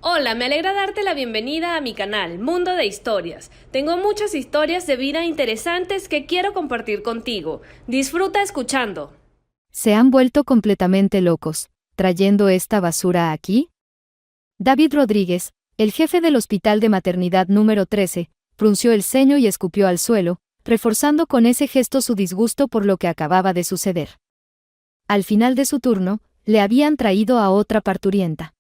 Hola, me alegra darte la bienvenida a mi canal, Mundo de Historias. Tengo muchas historias de vida interesantes que quiero compartir contigo. Disfruta escuchando. ¿Se han vuelto completamente locos, trayendo esta basura aquí? David Rodríguez, el jefe del Hospital de Maternidad número 13, frunció el ceño y escupió al suelo, reforzando con ese gesto su disgusto por lo que acababa de suceder. Al final de su turno, le habían traído a otra parturienta.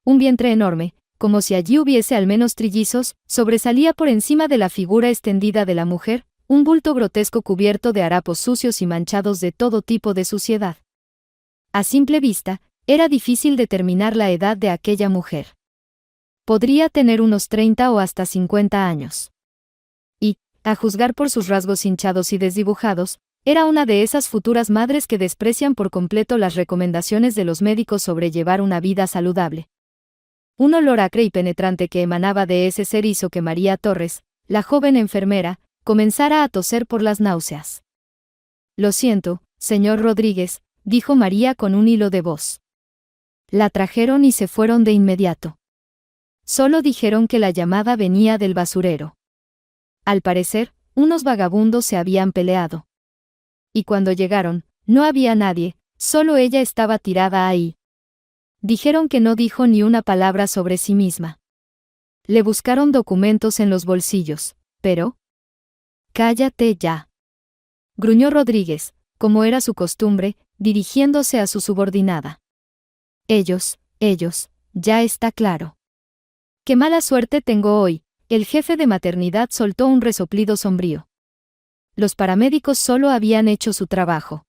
Un vientre enorme, como si allí hubiese al menos trillizos, sobresalía por encima de la figura extendida de la mujer, un bulto grotesco cubierto de harapos sucios y manchados de todo tipo de suciedad. A simple vista, era difícil determinar la edad de aquella mujer. Podría tener unos 30 o hasta 50 años. Y, a juzgar por sus rasgos hinchados y desdibujados, era una de esas futuras madres que desprecian por completo las recomendaciones de los médicos sobre llevar una vida saludable. Un olor acre y penetrante que emanaba de ese ser hizo que María Torres, la joven enfermera, comenzara a toser por las náuseas. «Lo siento, señor Rodríguez», dijo María con un hilo de voz. La trajeron y se fueron de inmediato. Solo dijeron que la llamada venía del basurero. Al parecer, unos vagabundos se habían peleado. Y cuando llegaron, no había nadie, solo ella estaba tirada ahí. Dijeron que no dijo ni una palabra sobre sí misma. Le buscaron documentos en los bolsillos, pero... «Cállate ya», gruñó Rodríguez, como era su costumbre, dirigiéndose a su subordinada. Ellos, ya está claro. «Qué mala suerte tengo hoy», el jefe de maternidad soltó un resoplido sombrío. Los paramédicos solo habían hecho su trabajo.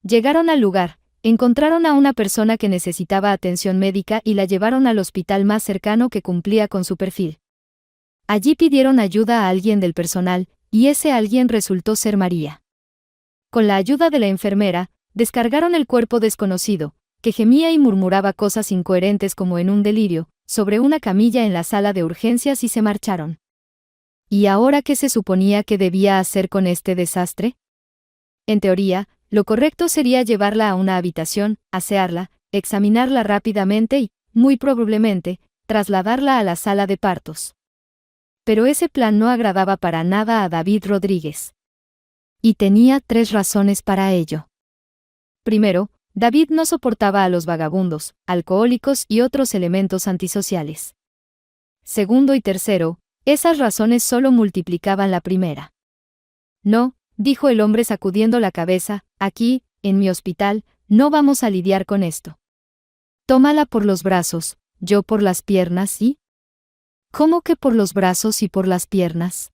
Llegaron al lugar, encontraron a una persona que necesitaba atención médica y la llevaron al hospital más cercano que cumplía con su perfil. Allí pidieron ayuda a alguien del personal, y ese alguien resultó ser María. Con la ayuda de la enfermera, descargaron el cuerpo desconocido, que gemía y murmuraba cosas incoherentes como en un delirio, sobre una camilla en la sala de urgencias y se marcharon. ¿Y ahora qué se suponía que debía hacer con este desastre? En teoría, lo correcto sería llevarla a una habitación, asearla, examinarla rápidamente y, muy probablemente, trasladarla a la sala de partos. Pero ese plan no agradaba para nada a David Rodríguez. Y tenía 3 razones para ello. Primero, David no soportaba a los vagabundos, alcohólicos y otros elementos antisociales. Segundo y tercero, esas razones solo multiplicaban la primera. «No», dijo el hombre sacudiendo la cabeza, «aquí, en mi hospital, no vamos a lidiar con esto. Tómala por los brazos, yo por las piernas y...» «¿Cómo que por los brazos y por las piernas?»,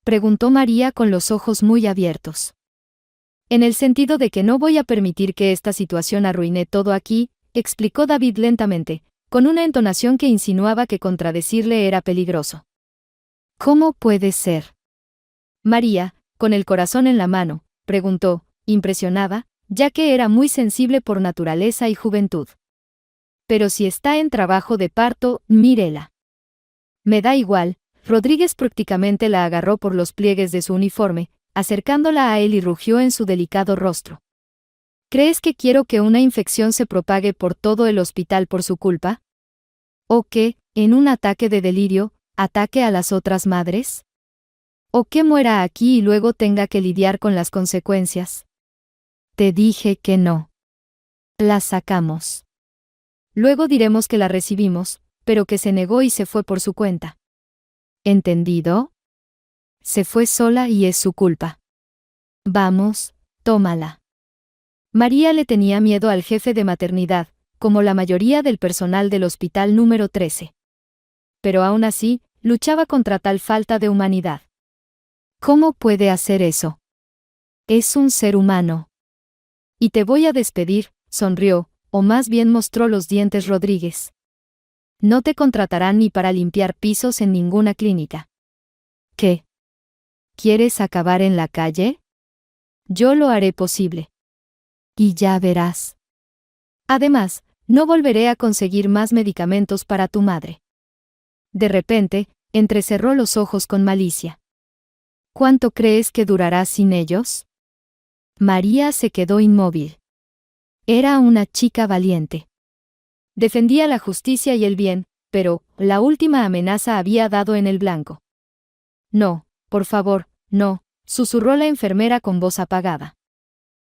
preguntó María con los ojos muy abiertos. «En el sentido de que no voy a permitir que esta situación arruine todo aquí», explicó David lentamente, con una entonación que insinuaba que contradecirle era peligroso. «¿Cómo puede ser?». María, con el corazón en la mano, preguntó, impresionada, ya que era muy sensible por naturaleza y juventud. «Pero si está en trabajo de parto, mírela». «Me da igual», Rodríguez prácticamente la agarró por los pliegues de su uniforme, acercándola a él y rugió en su delicado rostro. «¿Crees que quiero que una infección se propague por todo el hospital por su culpa? ¿O que, en un ataque de delirio, ataque a las otras madres? ¿O que muera aquí y luego tenga que lidiar con las consecuencias?» «Te dije que no. La sacamos. Luego diremos que la recibimos, pero que se negó y se fue por su cuenta. ¿Entendido? Se fue sola y es su culpa. Vamos, tómala». María le tenía miedo al jefe de maternidad, como la mayoría del personal del hospital número 13. Pero aún así, luchaba contra tal falta de humanidad. «¿Cómo puede hacer eso? Es un ser humano». «Y te voy a despedir», sonrió, o más bien mostró los dientes Rodríguez. «No te contratarán ni para limpiar pisos en ninguna clínica». «¿Qué? ¿Quieres acabar en la calle? Yo lo haré posible. Y ya verás. Además, no volveré a conseguir más medicamentos para tu madre». De repente, entrecerró los ojos con malicia. «¿Cuánto crees que durarás sin ellos?». María se quedó inmóvil. Era una chica valiente. Defendía la justicia y el bien, pero la última amenaza había dado en el blanco. No, por favor, no, susurró la enfermera con voz apagada.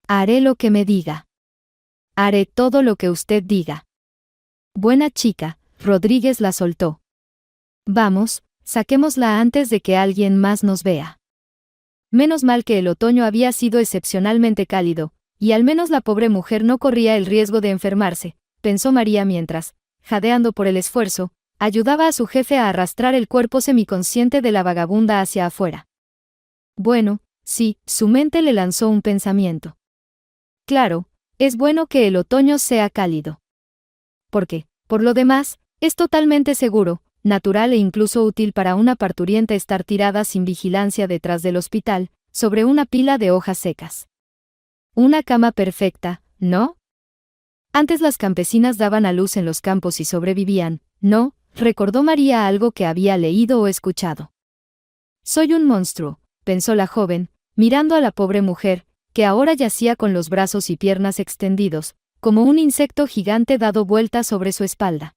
Haré lo que me diga. Haré todo lo que usted diga. Buena chica, Rodríguez la soltó. Vamos, saquémosla antes de que alguien más nos vea. Menos mal que el otoño había sido excepcionalmente cálido, y al menos la pobre mujer no corría el riesgo de enfermarse, pensó María mientras, jadeando por el esfuerzo, ayudaba a su jefe a arrastrar el cuerpo semiconsciente de la vagabunda hacia afuera. Bueno, sí, su mente le lanzó un pensamiento. Claro, es bueno que el otoño sea cálido. Porque, por lo demás, es totalmente seguro, natural e incluso útil para una parturienta estar tirada sin vigilancia detrás del hospital, sobre una pila de hojas secas. Una cama perfecta, ¿no? Antes las campesinas daban a luz en los campos y sobrevivían, ¿no? Recordó María algo que había leído o escuchado. Soy un monstruo, pensó la joven, mirando a la pobre mujer, que ahora yacía con los brazos y piernas extendidos, como un insecto gigante dado vuelta sobre su espalda.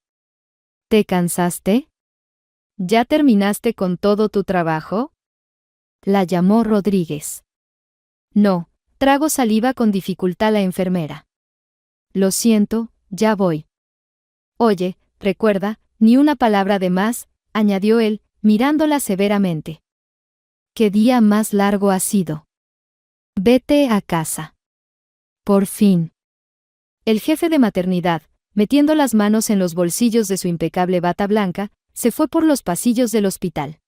¿Te cansaste? ¿Ya terminaste con todo tu trabajo? La llamó Rodríguez. No, trago saliva con dificultad la enfermera. Lo siento, ya voy. Oye, recuerda, ni una palabra de más, añadió él, mirándola severamente. ¿Qué día más largo ha sido? Vete a casa. Por fin. El jefe de maternidad, metiendo las manos en los bolsillos de su impecable bata blanca, se fue por los pasillos del hospital.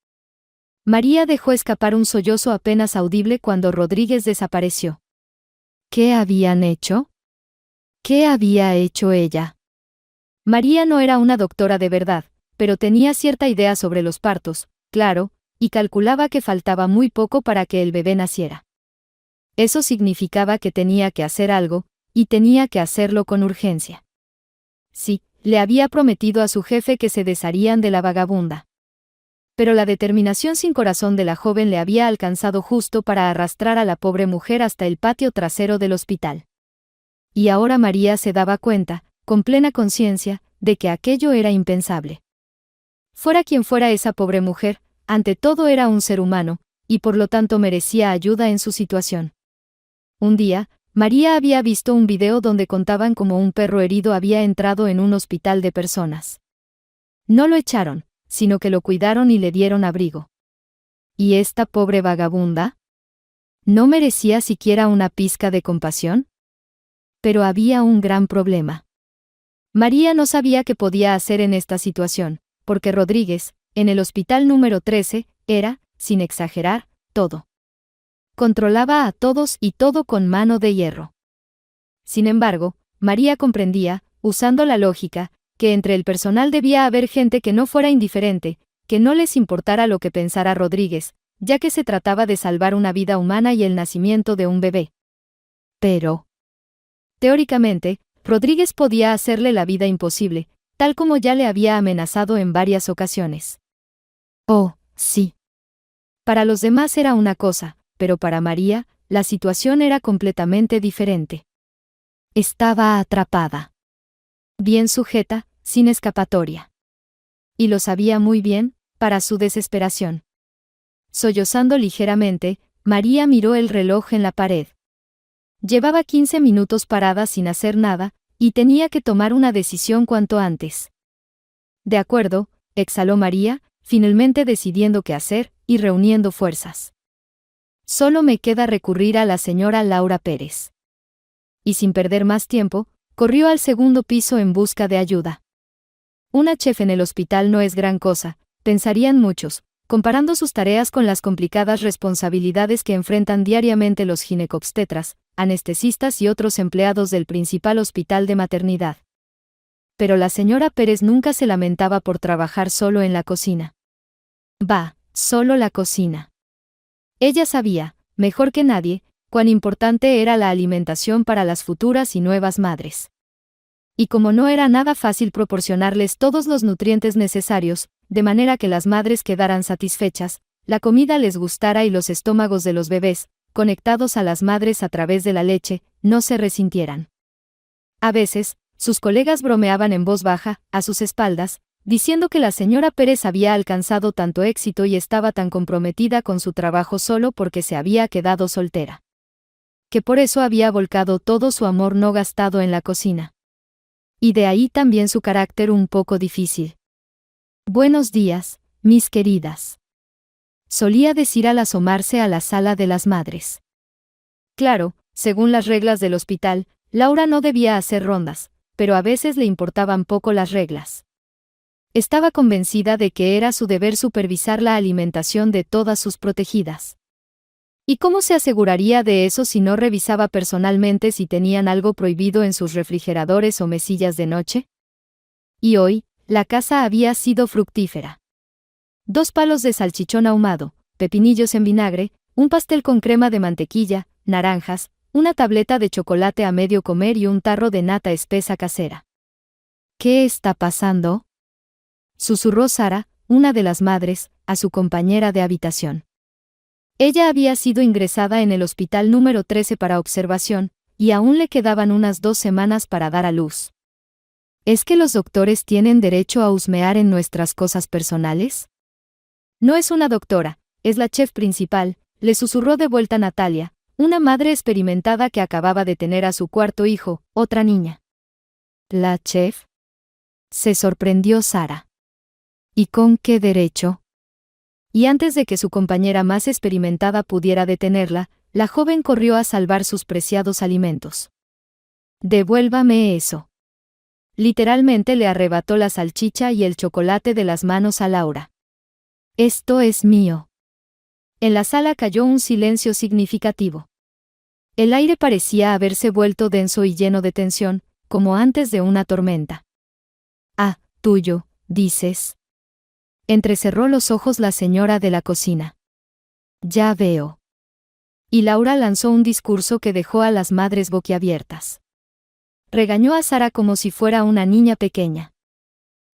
María dejó escapar un sollozo apenas audible cuando Rodríguez desapareció. ¿Qué habían hecho? ¿Qué había hecho ella? María no era una doctora de verdad, pero tenía cierta idea sobre los partos, claro, y calculaba que faltaba muy poco para que el bebé naciera. Eso significaba que tenía que hacer algo, y tenía que hacerlo con urgencia. Sí, le había prometido a su jefe que se desharían de la vagabunda. Pero la determinación sin corazón de la joven le había alcanzado justo para arrastrar a la pobre mujer hasta el patio trasero del hospital. Y ahora María se daba cuenta, con plena conciencia, de que aquello era impensable. Fuera quien fuera esa pobre mujer, ante todo era un ser humano, y por lo tanto merecía ayuda en su situación. Un día, María había visto un video donde contaban cómo un perro herido había entrado en un hospital de personas. No lo echaron, sino que lo cuidaron y le dieron abrigo. ¿Y esta pobre vagabunda? ¿No merecía siquiera una pizca de compasión? Pero había un gran problema. María no sabía qué podía hacer en esta situación, porque Rodríguez, en el hospital número 13, era, sin exagerar, todo. Controlaba a todos y todo con mano de hierro. Sin embargo, María comprendía, usando la lógica, que entre el personal debía haber gente que no fuera indiferente, que no les importara lo que pensara Rodríguez, ya que se trataba de salvar una vida humana y el nacimiento de un bebé. Pero, teóricamente, Rodríguez podía hacerle la vida imposible, tal como ya le había amenazado en varias ocasiones. Oh, sí. Para los demás era una cosa, pero para María, la situación era completamente diferente. Estaba atrapada. Bien sujeta, sin escapatoria. Y lo sabía muy bien, para su desesperación. Sollozando ligeramente, María miró el reloj en la pared. Llevaba 15 minutos parada sin hacer nada, y tenía que tomar una decisión cuanto antes. De acuerdo, exhaló María, finalmente decidiendo qué hacer, y reuniendo fuerzas. Solo me queda recurrir a la señora Laura Pérez. Y sin perder más tiempo, corrió al segundo piso en busca de ayuda. Una chef en el hospital no es gran cosa, pensarían muchos, comparando sus tareas con las complicadas responsabilidades que enfrentan diariamente los ginecobstetras, anestesistas y otros empleados del principal hospital de maternidad. Pero la señora Pérez nunca se lamentaba por trabajar solo en la cocina. Solo la cocina. Ella sabía, mejor que nadie, cuán importante era la alimentación para las futuras y nuevas madres. Y como no era nada fácil proporcionarles todos los nutrientes necesarios, de manera que las madres quedaran satisfechas, la comida les gustara y los estómagos de los bebés, conectados a las madres a través de la leche, no se resintieran. A veces, sus colegas bromeaban en voz baja, a sus espaldas, diciendo que la señora Pérez había alcanzado tanto éxito y estaba tan comprometida con su trabajo solo porque se había quedado soltera. Que por eso había volcado todo su amor no gastado en la cocina. Y de ahí también su carácter un poco difícil. Buenos días, mis queridas. Solía decir al asomarse a la sala de las madres. Claro, según las reglas del hospital, Laura no debía hacer rondas, pero a veces le importaban poco las reglas. Estaba convencida de que era su deber supervisar la alimentación de todas sus protegidas. ¿Y cómo se aseguraría de eso si no revisaba personalmente si tenían algo prohibido en sus refrigeradores o mesillas de noche? Y hoy, la casa había sido fructífera. 2 palos de salchichón ahumado, pepinillos en vinagre, un pastel con crema de mantequilla, naranjas, una tableta de chocolate a medio comer y un tarro de nata espesa casera. ¿Qué está pasando?, susurró Sara, una de las madres, a su compañera de habitación. Ella había sido ingresada en el hospital número 13 para observación, y aún le quedaban unas 2 semanas para dar a luz. ¿Es que los doctores tienen derecho a husmear en nuestras cosas personales? No es una doctora, es la chef principal, le susurró de vuelta Natalia, una madre experimentada que acababa de tener a su 4.º hijo, otra niña. ¿La chef?, se sorprendió Sara. ¿Y con qué derecho? Y antes de que su compañera más experimentada pudiera detenerla, la joven corrió a salvar sus preciados alimentos. «Devuélvame eso». Literalmente le arrebató la salchicha y el chocolate de las manos a Laura. «Esto es mío». En la sala cayó un silencio significativo. El aire parecía haberse vuelto denso y lleno de tensión, como antes de una tormenta. «Ah, tuyo, dices». Entrecerró los ojos la señora de la cocina. «Ya veo». Y Laura lanzó un discurso que dejó a las madres boquiabiertas. Regañó a Sara como si fuera una niña pequeña.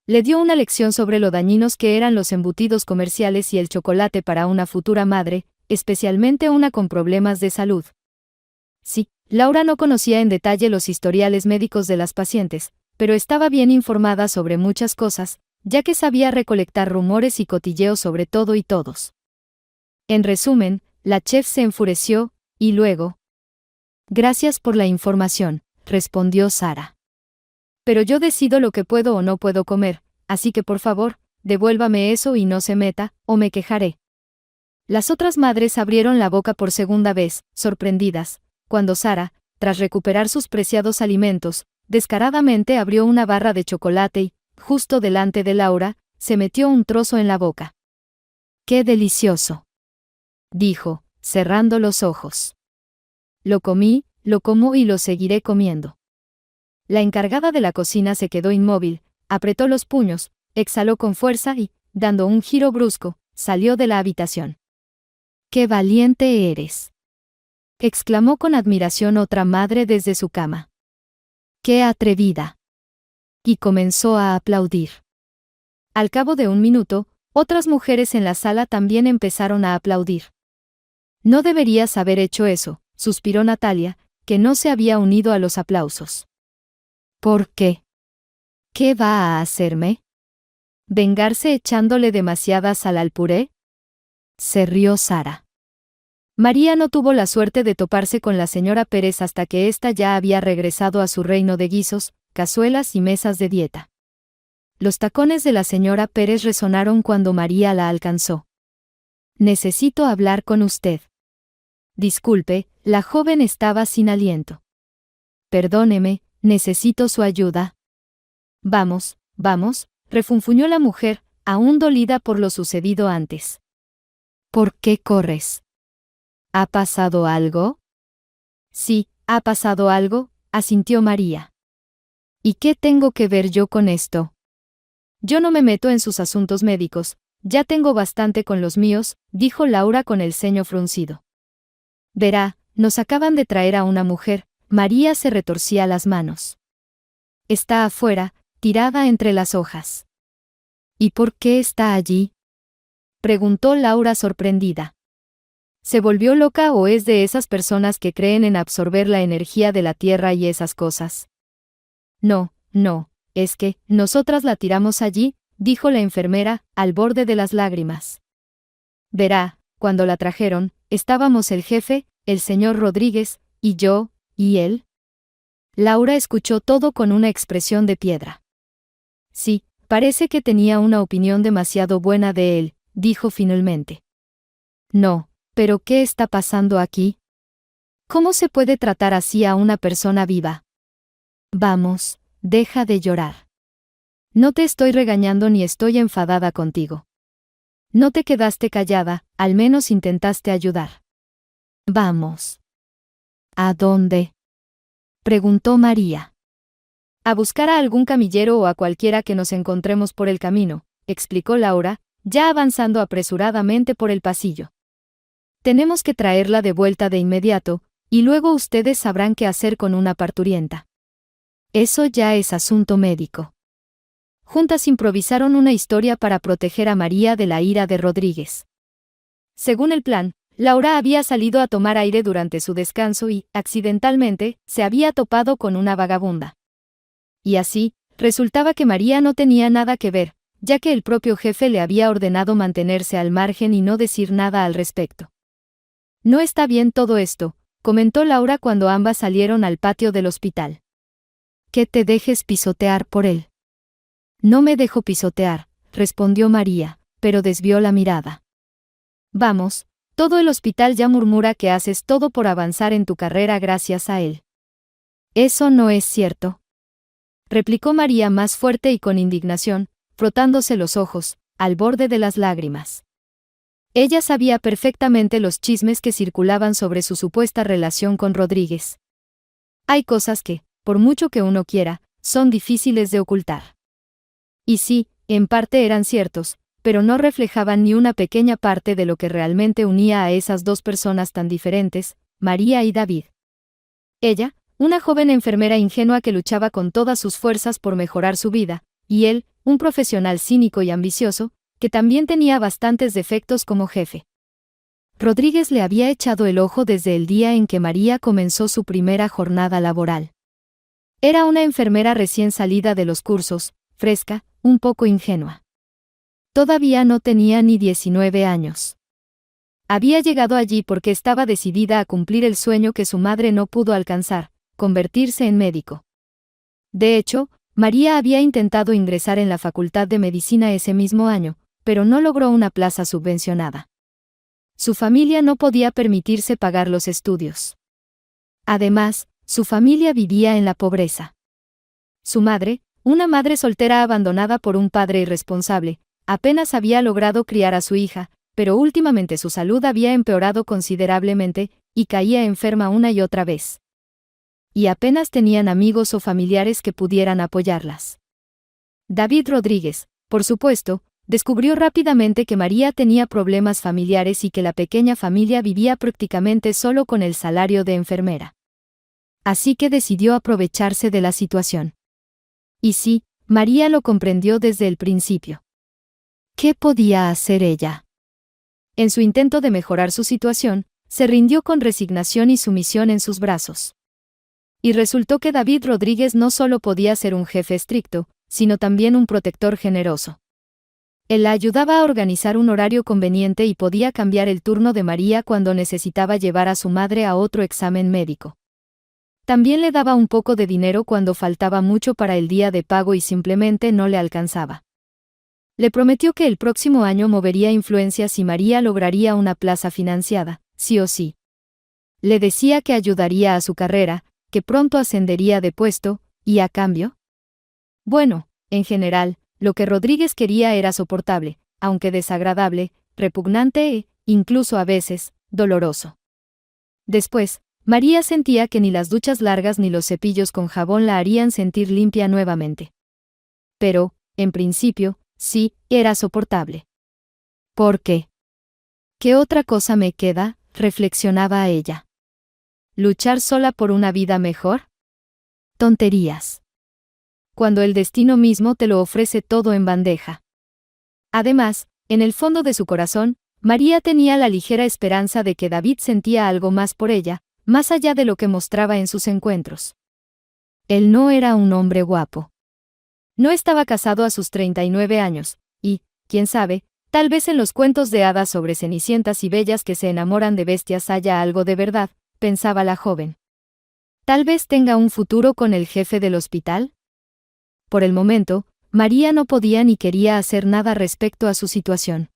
Le dio una lección sobre lo dañinos que eran los embutidos comerciales y el chocolate para una futura madre, especialmente una con problemas de salud. Sí, Laura no conocía en detalle los historiales médicos de las pacientes, pero estaba bien informada sobre muchas cosas, ya que sabía recolectar rumores y cotilleos sobre todo y todos. En resumen, la chef se enfureció, y luego... «Gracias por la información», respondió Sara. «Pero yo decido lo que puedo o no puedo comer, así que por favor, devuélvame eso y no se meta, o me quejaré». Las otras madres abrieron la boca por segunda vez, sorprendidas, cuando Sara, tras recuperar sus preciados alimentos, descaradamente abrió una barra de chocolate y, justo delante de Laura, se metió un trozo en la boca. «¡Qué delicioso!», dijo, cerrando los ojos. «Lo comí, lo como y lo seguiré comiendo». La encargada de la cocina se quedó inmóvil, apretó los puños, exhaló con fuerza y, dando un giro brusco, salió de la habitación. «¡Qué valiente eres!», exclamó con admiración otra madre desde su cama. «¡Qué atrevida!», y comenzó a aplaudir. Al cabo de un minuto, otras mujeres en la sala también empezaron a aplaudir. «No deberías haber hecho eso», suspiró Natalia, que no se había unido a los aplausos. «¿Por qué? ¿Qué va a hacerme? ¿Vengarse echándole demasiada sal al puré?», se rió Sara. María no tuvo la suerte de toparse con la señora Pérez hasta que ésta ya había regresado a su reino de guisos, cazuelas y mesas de dieta. Los tacones de la señora Pérez resonaron cuando María la alcanzó. «Necesito hablar con usted». «Disculpe», la joven estaba sin aliento. «Perdóneme, necesito su ayuda». «Vamos, vamos», refunfuñó la mujer, aún dolida por lo sucedido antes. «¿Por qué corres? ¿Ha pasado algo?». «Sí, ha pasado algo», asintió María. «¿Y qué tengo que ver yo con esto?». «Yo no me meto en sus asuntos médicos, ya tengo bastante con los míos», dijo Laura con el ceño fruncido. «Verá, nos acaban de traer a una mujer», María se retorcía las manos. «Está afuera, tirada entre las hojas». «¿Y por qué está allí?», preguntó Laura sorprendida. ¿Se volvió loca o es de esas personas que creen en absorber la energía de la tierra y esas cosas? «No, No, es que, nosotras la tiramos allí, dijo la enfermera, al borde de las lágrimas. Verá, cuando la trajeron, estábamos el jefe, el señor Rodríguez, y yo, y él. Laura escuchó todo con una expresión de piedra. Sí, parece que tenía una opinión demasiado buena de él, dijo finalmente. No, pero ¿qué está pasando aquí? ¿Cómo se puede tratar así a una persona viva? Vamos, deja de llorar. No te estoy regañando ni estoy enfadada contigo. No te quedaste callada, al menos intentaste ayudar. Vamos. ¿A dónde? Preguntó María. A buscar a algún camillero o a cualquiera que nos encontremos por el camino, explicó Laura, ya avanzando apresuradamente por el pasillo. Tenemos que traerla de vuelta de inmediato, y luego ustedes sabrán qué hacer con una parturienta. Eso ya es asunto médico. Juntas improvisaron una historia para proteger a María de la ira de Rodríguez. Según el plan, Laura había salido a tomar aire durante su descanso y, accidentalmente, se había topado con una vagabunda. Y así, resultaba que María no tenía nada que ver, ya que el propio jefe le había ordenado mantenerse al margen y no decir nada al respecto. No está bien todo esto, comentó Laura cuando ambas salieron al patio del hospital. Que te dejes pisotear por él. No me dejo pisotear, respondió María, pero desvió la mirada. Vamos, todo el hospital ya murmura que haces todo por avanzar en tu carrera gracias a él. Eso no es cierto. Replicó María más fuerte y con indignación, frotándose los ojos, al borde de las lágrimas. Ella sabía perfectamente los chismes que circulaban sobre su supuesta relación con Rodríguez. Hay cosas que, por mucho que uno quiera, son difíciles de ocultar. Y sí, en parte eran ciertos, pero no reflejaban ni una pequeña parte de lo que realmente unía a esas dos personas tan diferentes, María y David. Ella, una joven enfermera ingenua que luchaba con todas sus fuerzas por mejorar su vida, y él, un profesional cínico y ambicioso, que también tenía bastantes defectos como jefe. Rodríguez le había echado el ojo desde el día en que María comenzó su primera jornada laboral. Era una enfermera recién salida de los cursos, fresca, un poco ingenua. Todavía no tenía ni 19 años. Había llegado allí porque estaba decidida a cumplir el sueño que su madre no pudo alcanzar, convertirse en médico. De hecho, María había intentado ingresar en la Facultad de Medicina ese mismo año, pero no logró una plaza subvencionada. Su familia no podía permitirse pagar los estudios. Además, su familia vivía en la pobreza. Su madre, una madre soltera abandonada por un padre irresponsable, apenas había logrado criar a su hija, pero últimamente su salud había empeorado considerablemente, y caía enferma una y otra vez. Y apenas tenían amigos o familiares que pudieran apoyarlas. David Rodríguez, por supuesto, descubrió rápidamente que María tenía problemas familiares y que la pequeña familia vivía prácticamente solo con el salario de enfermera. Así que decidió aprovecharse de la situación. Y sí, María lo comprendió desde el principio. ¿Qué podía hacer ella? En su intento de mejorar su situación, se rindió con resignación y sumisión en sus brazos. Y resultó que David Rodríguez no solo podía ser un jefe estricto, sino también un protector generoso. Él la ayudaba a organizar un horario conveniente y podía cambiar el turno de María cuando necesitaba llevar a su madre a otro examen médico. También le daba un poco de dinero cuando faltaba mucho para el día de pago y simplemente no le alcanzaba. Le prometió que el próximo año movería influencias y María lograría una plaza financiada, sí o sí. Le decía que ayudaría a su carrera, que pronto ascendería de puesto, y a cambio. Bueno, en general, lo que Rodríguez quería era soportable, aunque desagradable, repugnante e, incluso a veces, doloroso. Después, María sentía que ni las duchas largas ni los cepillos con jabón la harían sentir limpia nuevamente. Pero, en principio, sí, era soportable. ¿Por qué? ¿Qué otra cosa me queda?, reflexionaba ella. ¿Luchar sola por una vida mejor? Tonterías. Cuando el destino mismo te lo ofrece todo en bandeja. Además, en el fondo de su corazón, María tenía la ligera esperanza de que David sentía algo más por ella, más allá de lo que mostraba en sus encuentros. Él no era un hombre guapo. No estaba casado a sus 39 años, y, quién sabe, tal vez en los cuentos de hadas sobre cenicientas y bellas que se enamoran de bestias haya algo de verdad, pensaba la joven. Tal vez tenga un futuro con el jefe del hospital. Por el momento, María no podía ni quería hacer nada respecto a su situación.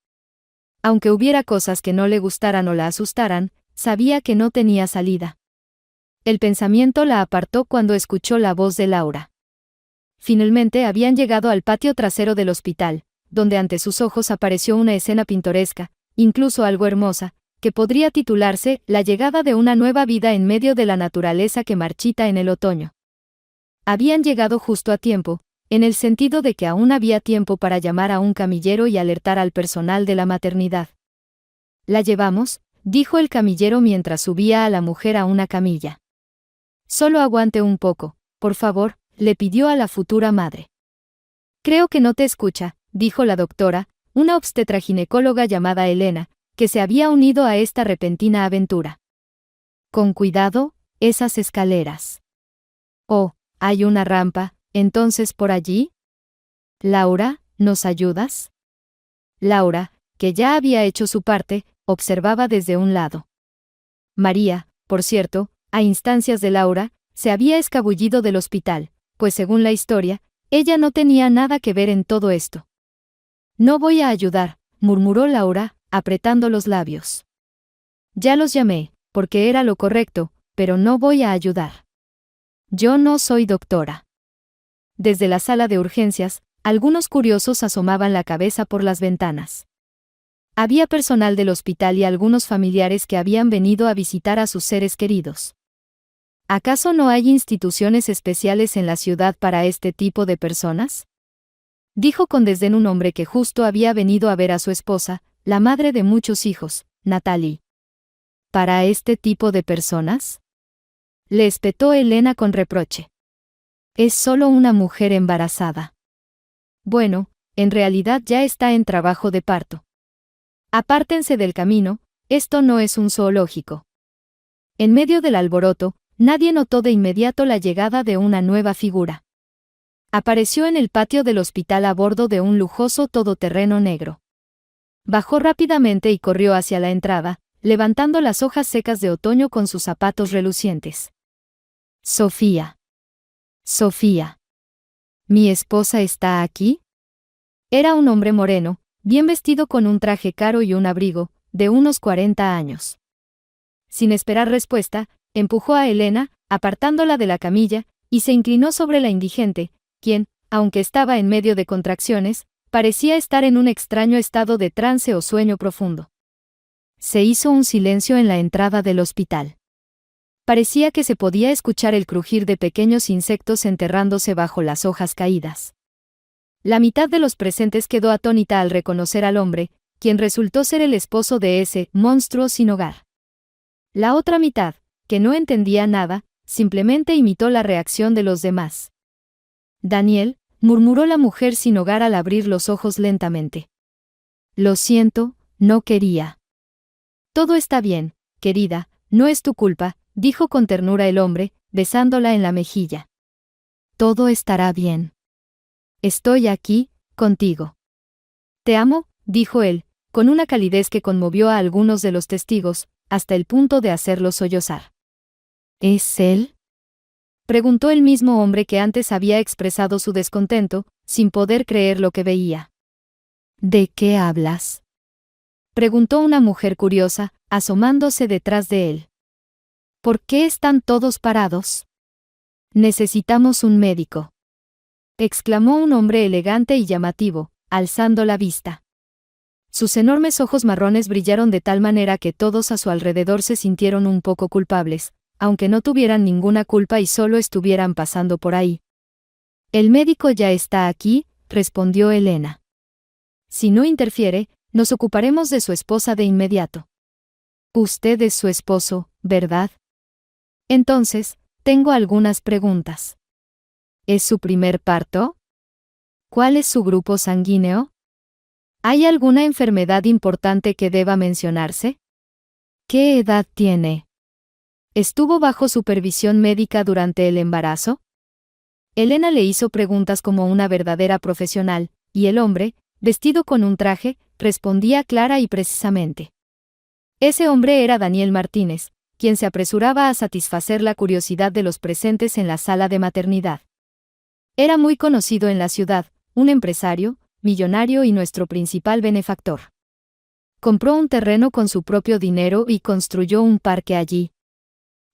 Aunque hubiera cosas que no le gustaran o la asustaran, sabía que no tenía salida. El pensamiento la apartó cuando escuchó la voz de Laura. Finalmente habían llegado al patio trasero del hospital, donde ante sus ojos apareció una escena pintoresca, incluso algo hermosa, que podría titularse La llegada de una nueva vida en medio de la naturaleza que marchita en el otoño. Habían llegado justo a tiempo, en el sentido de que aún había tiempo para llamar a un camillero y alertar al personal de la maternidad. «¿La llevamos?», dijo el camillero mientras subía a la mujer a una camilla. «Solo aguante un poco, por favor», le pidió a la futura madre. «Creo que no te escucha», dijo la doctora, una obstetra-ginecóloga llamada Elena, que se había unido a esta repentina aventura. «Con cuidado, esas escaleras». «Oh, hay una rampa, entonces por allí». «Laura, ¿nos ayudas?». Laura, que ya había hecho su parte, observaba desde un lado. María, por cierto, a instancias de Laura, se había escabullido del hospital, pues según la historia, ella no tenía nada que ver en todo esto. «No voy a ayudar», murmuró Laura, apretando los labios. «Ya los llamé, porque era lo correcto, pero no voy a ayudar. Yo no soy doctora». Desde la sala de urgencias, algunos curiosos asomaban la cabeza por las ventanas. Había personal del hospital y algunos familiares que habían venido a visitar a sus seres queridos. ¿Acaso no hay instituciones especiales en la ciudad para este tipo de personas?, dijo con desdén un hombre que justo había venido a ver a su esposa, la madre de muchos hijos, Natalie. ¿Para este tipo de personas?, le espetó Elena con reproche. «Es solo una mujer embarazada». «Bueno, en realidad ya está en trabajo de parto. Apártense del camino, esto no es un zoológico». En medio del alboroto, nadie notó de inmediato la llegada de una nueva figura. Apareció en el patio del hospital a bordo de un lujoso todoterreno negro. Bajó rápidamente y corrió hacia la entrada, levantando las hojas secas de otoño con sus zapatos relucientes. «Sofía. Sofía. ¿Mi esposa está aquí?». Era un hombre moreno, bien vestido con un traje caro y un abrigo, de unos 40 años. Sin esperar respuesta, empujó a Elena, apartándola de la camilla, y se inclinó sobre la indigente, quien, aunque estaba en medio de contracciones, parecía estar en un extraño estado de trance o sueño profundo. Se hizo un silencio en la entrada del hospital. Parecía que se podía escuchar el crujir de pequeños insectos enterrándose bajo las hojas caídas. La mitad de los presentes quedó atónita al reconocer al hombre, quien resultó ser el esposo de ese monstruo sin hogar. La otra mitad, que no entendía nada, simplemente imitó la reacción de los demás. «Daniel», murmuró la mujer sin hogar al abrir los ojos lentamente. «Lo siento, no quería». «Todo está bien, querida, no es tu culpa», dijo con ternura el hombre, besándola en la mejilla. «Todo estará bien. Estoy aquí, contigo». «Te amo», dijo él, con una calidez que conmovió a algunos de los testigos, hasta el punto de hacerlos sollozar. «¿Es él?», preguntó el mismo hombre que antes había expresado su descontento, sin poder creer lo que veía. «¿De qué hablas?», preguntó una mujer curiosa, asomándose detrás de él. «¿Por qué están todos parados?». «Necesitamos un médico», exclamó un hombre elegante y llamativo, alzando la vista. Sus enormes ojos marrones brillaron de tal manera que todos a su alrededor se sintieron un poco culpables, aunque no tuvieran ninguna culpa y solo estuvieran pasando por ahí. «El médico ya está aquí», respondió Elena. «Si no interfiere, nos ocuparemos de su esposa de inmediato». «Usted es su esposo, ¿verdad?». «Entonces, tengo algunas preguntas». «¿Es su primer parto?». «¿Cuál es su grupo sanguíneo?». ¿Hay alguna enfermedad importante que deba mencionarse?». «¿Qué edad tiene?». ¿Estuvo bajo supervisión médica durante el embarazo?». Elena le hizo preguntas como una verdadera profesional, y el hombre, vestido con un traje, respondía clara y precisamente. Ese hombre era Daniel Martínez, quien se apresuraba a satisfacer la curiosidad de los presentes en la sala de maternidad. Era muy conocido en la ciudad, un empresario, millonario y nuestro principal benefactor. Compró un terreno con su propio dinero y construyó un parque allí.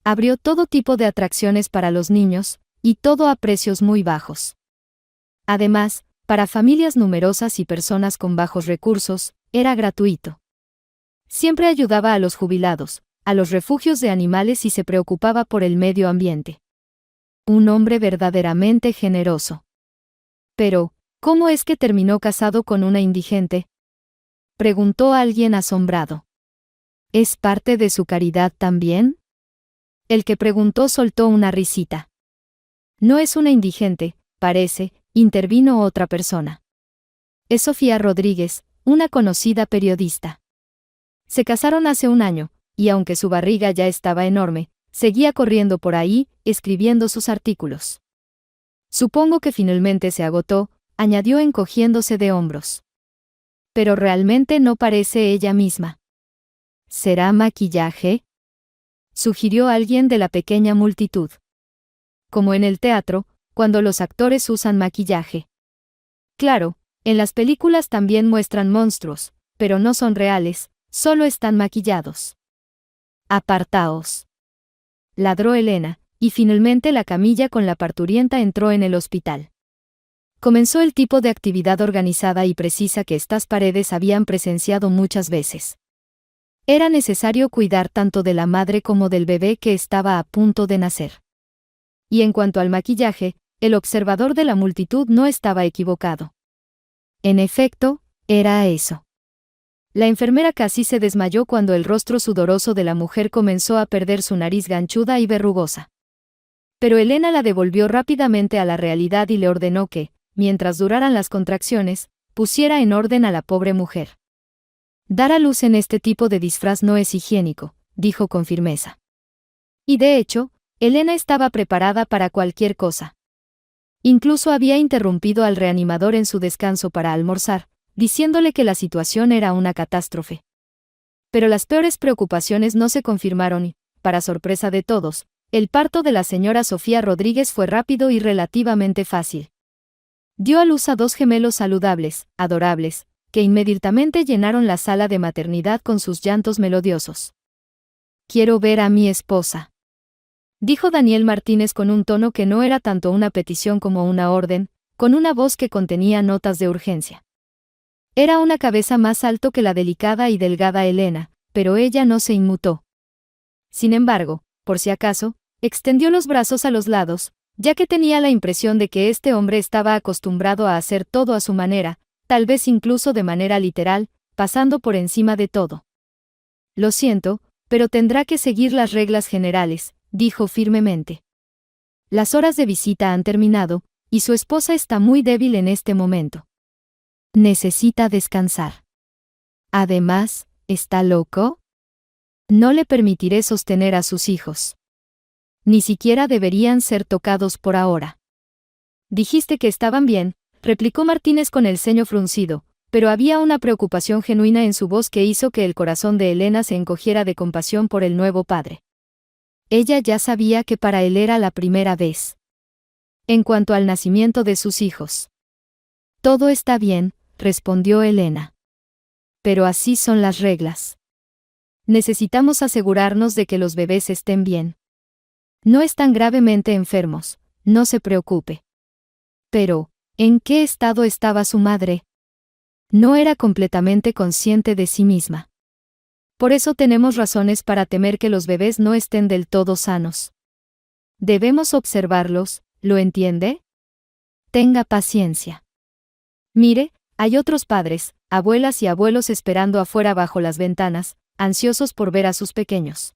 Abrió todo tipo de atracciones para los niños, y todo a precios muy bajos. Además, para familias numerosas y personas con bajos recursos, era gratuito. Siempre ayudaba a los jubilados, a los refugios de animales y se preocupaba por el medio ambiente. Un hombre verdaderamente generoso. Pero, ¿cómo es que terminó casado con una indigente?, preguntó alguien asombrado. ¿Es parte de su caridad también? El que preguntó soltó una risita. No es una indigente, parece, intervino otra persona. Es Sofía Rodríguez, una conocida periodista. Se casaron hace un año, y aunque su barriga ya estaba enorme, seguía corriendo por ahí, escribiendo sus artículos. Supongo que finalmente se agotó, añadió encogiéndose de hombros. Pero realmente no parece ella misma. ¿Será maquillaje?, sugirió alguien de la pequeña multitud. Como en el teatro, cuando los actores usan maquillaje. Claro, en las películas también muestran monstruos, pero no son reales, solo están maquillados. Apartaos, ladró Elena, y finalmente la camilla con la parturienta entró en el hospital. Comenzó el tipo de actividad organizada y precisa que estas paredes habían presenciado muchas veces. Era necesario cuidar tanto de la madre como del bebé que estaba a punto de nacer. Y en cuanto al maquillaje, el observador de la multitud no estaba equivocado. En efecto, era eso. La enfermera casi se desmayó cuando el rostro sudoroso de la mujer comenzó a perder su nariz ganchuda y verrugosa. Pero Elena la devolvió rápidamente a la realidad y le ordenó que, mientras duraran las contracciones, pusiera en orden a la pobre mujer. Dar a luz en este tipo de disfraz no es higiénico, dijo con firmeza. Y de hecho, Elena estaba preparada para cualquier cosa. Incluso había interrumpido al reanimador en su descanso para almorzar, diciéndole que la situación era una catástrofe. Pero las peores preocupaciones no se confirmaron y, para sorpresa de todos, el parto de la señora Sofía Rodríguez fue rápido y relativamente fácil. Dio a luz a 2 gemelos saludables, adorables, que inmediatamente llenaron la sala de maternidad con sus llantos melodiosos. «Quiero ver a mi esposa», dijo Daniel Martínez con un tono que no era tanto una petición como una orden, con una voz que contenía notas de urgencia. Era una cabeza más alto que la delicada y delgada Elena, pero ella no se inmutó. Sin embargo, por si acaso, extendió los brazos a los lados, ya que tenía la impresión de que este hombre estaba acostumbrado a hacer todo a su manera, tal vez incluso de manera literal, pasando por encima de todo. Lo siento, pero tendrá que seguir las reglas generales, dijo firmemente. Las horas de visita han terminado, y su esposa está muy débil en este momento. Necesita descansar. Además, ¿está loco? No le permitiré sostener a sus hijos. Ni siquiera deberían ser tocados por ahora. Dijiste que estaban bien, replicó Martínez con el ceño fruncido, pero había una preocupación genuina en su voz que hizo que el corazón de Elena se encogiera de compasión por el nuevo padre. Ella ya sabía que para él era la primera vez. En cuanto al nacimiento de sus hijos. Todo está bien, respondió Elena. Pero así son las reglas. Necesitamos asegurarnos de que los bebés estén bien. No están gravemente enfermos, no se preocupe. Pero, ¿en qué estado estaba su madre? No era completamente consciente de sí misma. Por eso tenemos razones para temer que los bebés no estén del todo sanos. Debemos observarlos, ¿lo entiende? Tenga paciencia. Mire, hay otros padres, abuelas y abuelos esperando afuera bajo las ventanas, ansiosos por ver a sus pequeños.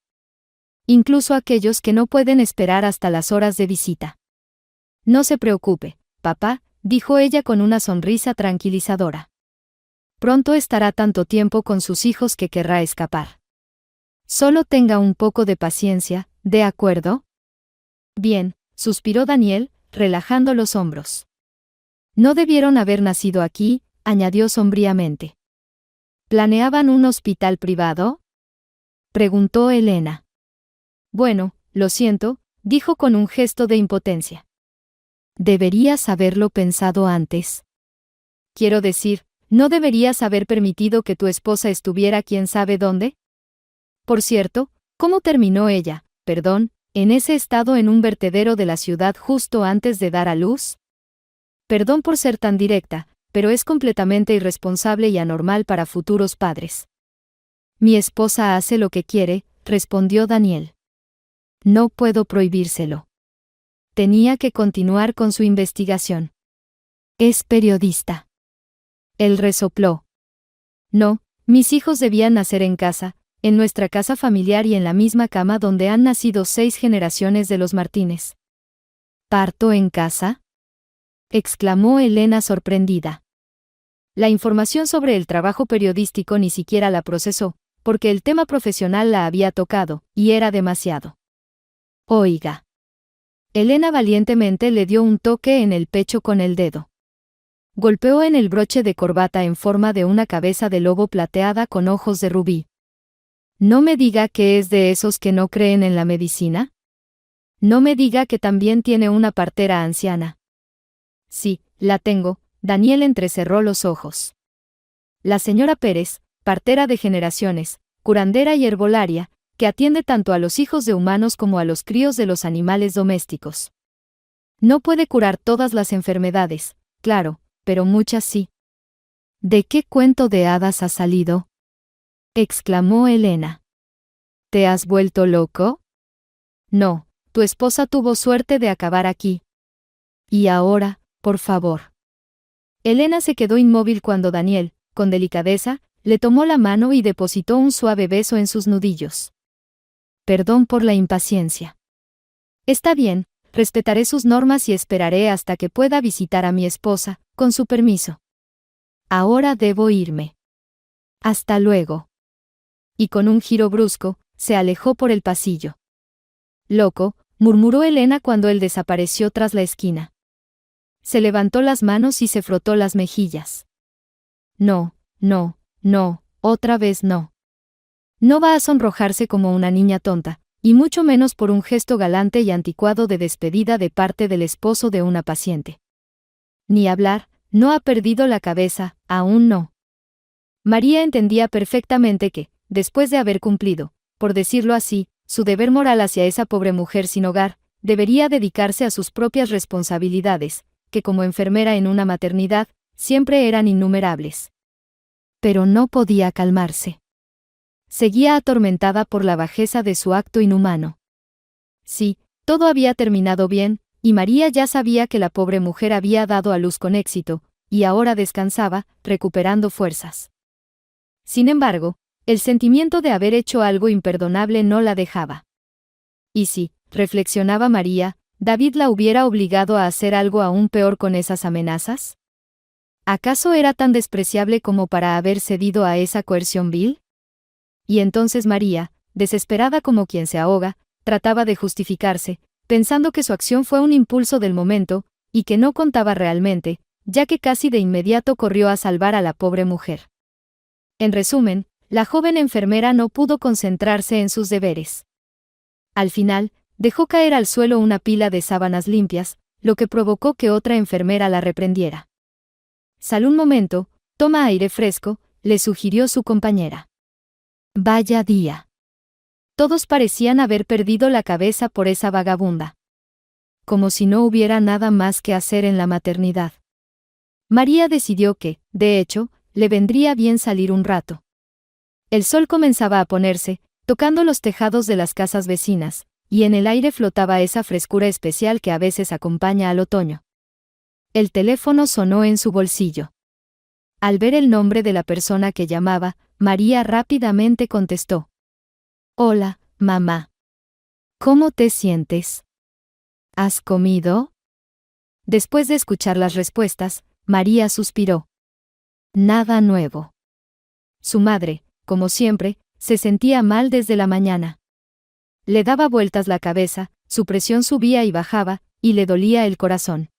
Incluso aquellos que no pueden esperar hasta las horas de visita. No se preocupe, papá, dijo ella con una sonrisa tranquilizadora. Pronto estará tanto tiempo con sus hijos que querrá escapar. Solo tenga un poco de paciencia, ¿de acuerdo? Bien, suspiró Daniel, relajando los hombros. No debieron haber nacido aquí, añadió sombríamente. ¿Planeaban un hospital privado? Preguntó Elena. Bueno, lo siento, dijo con un gesto de impotencia. Deberías haberlo pensado antes. Quiero decir, ¿no deberías haber permitido que tu esposa estuviera quién sabe dónde? Por cierto, ¿cómo terminó ella, perdón, en ese estado en un vertedero de la ciudad justo antes de dar a luz? Perdón por ser tan directa, pero es completamente irresponsable y anormal para futuros padres. Mi esposa hace lo que quiere, respondió Daniel. No puedo prohibírselo. Tenía que continuar con su investigación. Es periodista. Él resopló. No, mis hijos debían nacer en casa, en nuestra casa familiar y en la misma cama donde han nacido 6 generaciones de los Martínez. ¿Parto en casa?, exclamó Elena sorprendida. La información sobre el trabajo periodístico ni siquiera la procesó, porque el tema profesional la había tocado, y era demasiado. Oiga. Elena valientemente le dio un toque en el pecho con el dedo. Golpeó en el broche de corbata en forma de una cabeza de lobo plateada con ojos de rubí. No me diga que es de esos que no creen en la medicina. No me diga que también tiene una partera anciana. Sí, la tengo, Daniel entrecerró los ojos. La señora Pérez, partera de generaciones, curandera y herbolaria, que atiende tanto a los hijos de humanos como a los críos de los animales domésticos. No puede curar todas las enfermedades, claro, pero muchas sí. ¿De qué cuento de hadas has salido?, exclamó Elena. ¿Te has vuelto loco? No, tu esposa tuvo suerte de acabar aquí. Y ahora, por favor. Elena se quedó inmóvil cuando Daniel, con delicadeza, le tomó la mano y depositó un suave beso en sus nudillos. Perdón por la impaciencia. Está bien, respetaré sus normas y esperaré hasta que pueda visitar a mi esposa, con su permiso. Ahora debo irme. Hasta luego. Y con un giro brusco, se alejó por el pasillo. Loco, murmuró Elena cuando él desapareció tras la esquina. Se levantó las manos y se frotó las mejillas. No, no, no, otra vez no. No va a sonrojarse como una niña tonta, y mucho menos por un gesto galante y anticuado de despedida de parte del esposo de una paciente. Ni hablar, no ha perdido la cabeza, aún no. María entendía perfectamente que, después de haber cumplido, por decirlo así, su deber moral hacia esa pobre mujer sin hogar, debería dedicarse a sus propias responsabilidades, que como enfermera en una maternidad, siempre eran innumerables. Pero no podía calmarse. Seguía atormentada por la bajeza de su acto inhumano. Sí, todo había terminado bien, y María ya sabía que la pobre mujer había dado a luz con éxito, y ahora descansaba, recuperando fuerzas. Sin embargo, el sentimiento de haber hecho algo imperdonable no la dejaba. Y si, reflexionaba María, David la hubiera obligado a hacer algo aún peor con esas amenazas. ¿Acaso era tan despreciable como para haber cedido a esa coerción vil? Y entonces María, desesperada como quien se ahoga, trataba de justificarse, pensando que su acción fue un impulso del momento, y que no contaba realmente, ya que casi de inmediato corrió a salvar a la pobre mujer. En resumen, la joven enfermera no pudo concentrarse en sus deberes. Al final, dejó caer al suelo una pila de sábanas limpias, lo que provocó que otra enfermera la reprendiera. Sal un momento, toma aire fresco, le sugirió su compañera. Vaya día. Todos parecían haber perdido la cabeza por esa vagabunda. Como si no hubiera nada más que hacer en la maternidad. María decidió que, de hecho, le vendría bien salir un rato. El sol comenzaba a ponerse, tocando los tejados de las casas vecinas, y en el aire flotaba esa frescura especial que a veces acompaña al otoño. El teléfono sonó en su bolsillo. Al ver el nombre de la persona que llamaba, María rápidamente contestó. Hola, mamá. ¿Cómo te sientes? ¿Has comido? Después de escuchar las respuestas, María suspiró. Nada nuevo. Su madre, como siempre, se sentía mal desde la mañana. Le daba vueltas la cabeza, su presión subía y bajaba, y le dolía el corazón.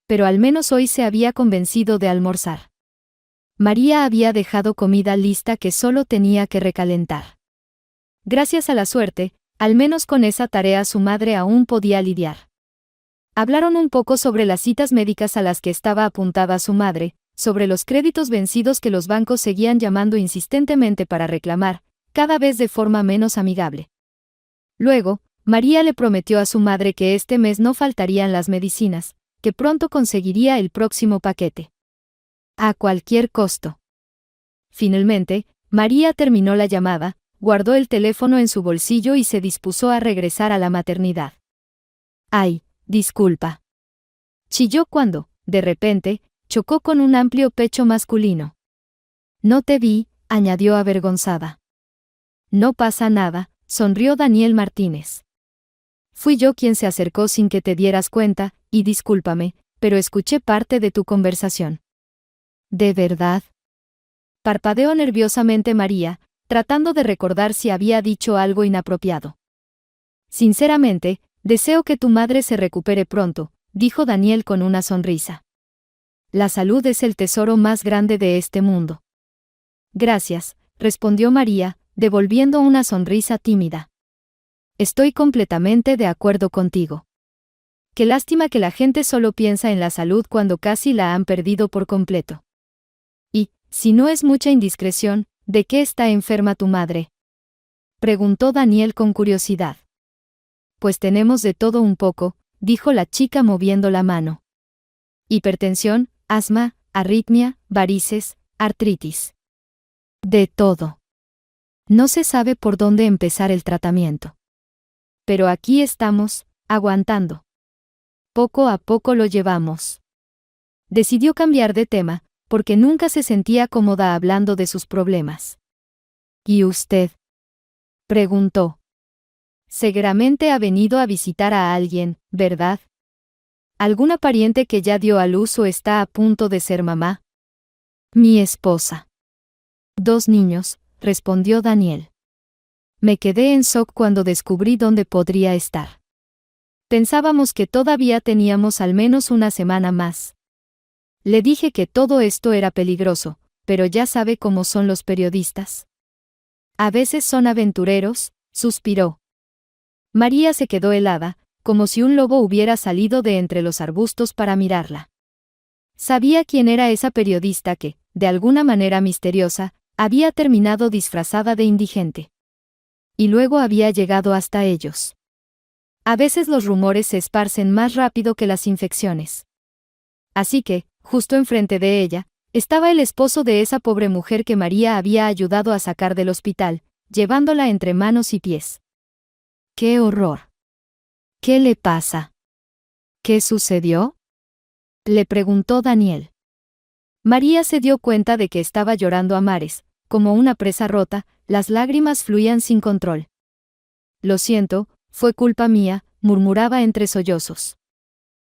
Pero al menos hoy se había convencido de almorzar. María había dejado comida lista que solo tenía que recalentar. Gracias a la suerte, al menos con esa tarea su madre aún podía lidiar. Hablaron un poco sobre las citas médicas a las que estaba apuntada su madre, sobre los créditos vencidos que los bancos seguían llamando insistentemente para reclamar, cada vez de forma menos amigable. Luego, María le prometió a su madre que este mes no faltarían las medicinas, que pronto conseguiría el próximo paquete. A cualquier costo. Finalmente, María terminó la llamada, guardó el teléfono en su bolsillo y se dispuso a regresar a la maternidad. «Ay, disculpa». Chilló cuando, de repente, chocó con un amplio pecho masculino. «No te vi», añadió avergonzada. «No pasa nada», sonrió Daniel Martínez. «Fui yo quien se acercó sin que te dieras cuenta, y discúlpame, pero escuché parte de tu conversación». «¿De verdad?». Parpadeó nerviosamente María, tratando de recordar si había dicho algo inapropiado. «Sinceramente, deseo que tu madre se recupere pronto», dijo Daniel con una sonrisa. «La salud es el tesoro más grande de este mundo». «Gracias», respondió María, devolviendo una sonrisa tímida. «Estoy completamente de acuerdo contigo. Qué lástima que la gente solo piensa en la salud cuando casi la han perdido por completo. Y, si no es mucha indiscreción, ¿de qué está enferma tu madre?», preguntó Daniel con curiosidad. «Pues tenemos de todo un poco», dijo la chica moviendo la mano. «Hipertensión, asma, arritmia, varices, artritis. De todo. No se sabe por dónde empezar el tratamiento. Pero aquí estamos, aguantando. Poco a poco lo llevamos». Decidió cambiar de tema, porque nunca se sentía cómoda hablando de sus problemas. «¿Y usted?», preguntó. «Seguramente ha venido a visitar a alguien, ¿verdad? ¿Alguna pariente que ya dio a luz o está a punto de ser mamá?». «Mi esposa». «2 niños», respondió Daniel. «Me quedé en shock cuando descubrí dónde podría estar. Pensábamos que todavía teníamos al menos una semana más. Le dije que todo esto era peligroso, pero ya sabe cómo son los periodistas. A veces son aventureros», suspiró. María se quedó helada, como si un lobo hubiera salido de entre los arbustos para mirarla. Sabía quién era esa periodista que, de alguna manera misteriosa, había terminado disfrazada de indigente. Y luego había llegado hasta ellos. A veces los rumores se esparcen más rápido que las infecciones. Así que, justo enfrente de ella, estaba el esposo de esa pobre mujer que María había ayudado a sacar del hospital, llevándola entre manos y pies. ¡Qué horror! ¿Qué le pasa? ¿Qué sucedió?, le preguntó Daniel. María se dio cuenta de que estaba llorando a mares, como una presa rota, las lágrimas fluían sin control. «Lo siento, fue culpa mía», murmuraba entre sollozos.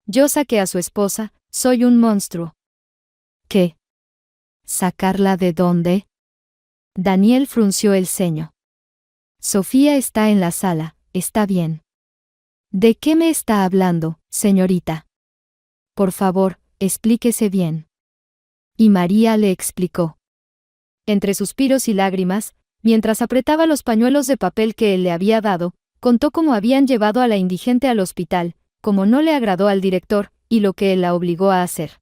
«Yo saqué a su esposa, soy un monstruo». «¿Qué? ¿Sacarla de dónde?». Daniel frunció el ceño. «Sofía está en la sala, está bien». «¿De qué me está hablando, señorita? Por favor, explíquese bien». Y María le explicó. Entre suspiros y lágrimas, mientras apretaba los pañuelos de papel que él le había dado, contó cómo habían llevado a la indigente al hospital, cómo no le agradó al director, y lo que él la obligó a hacer.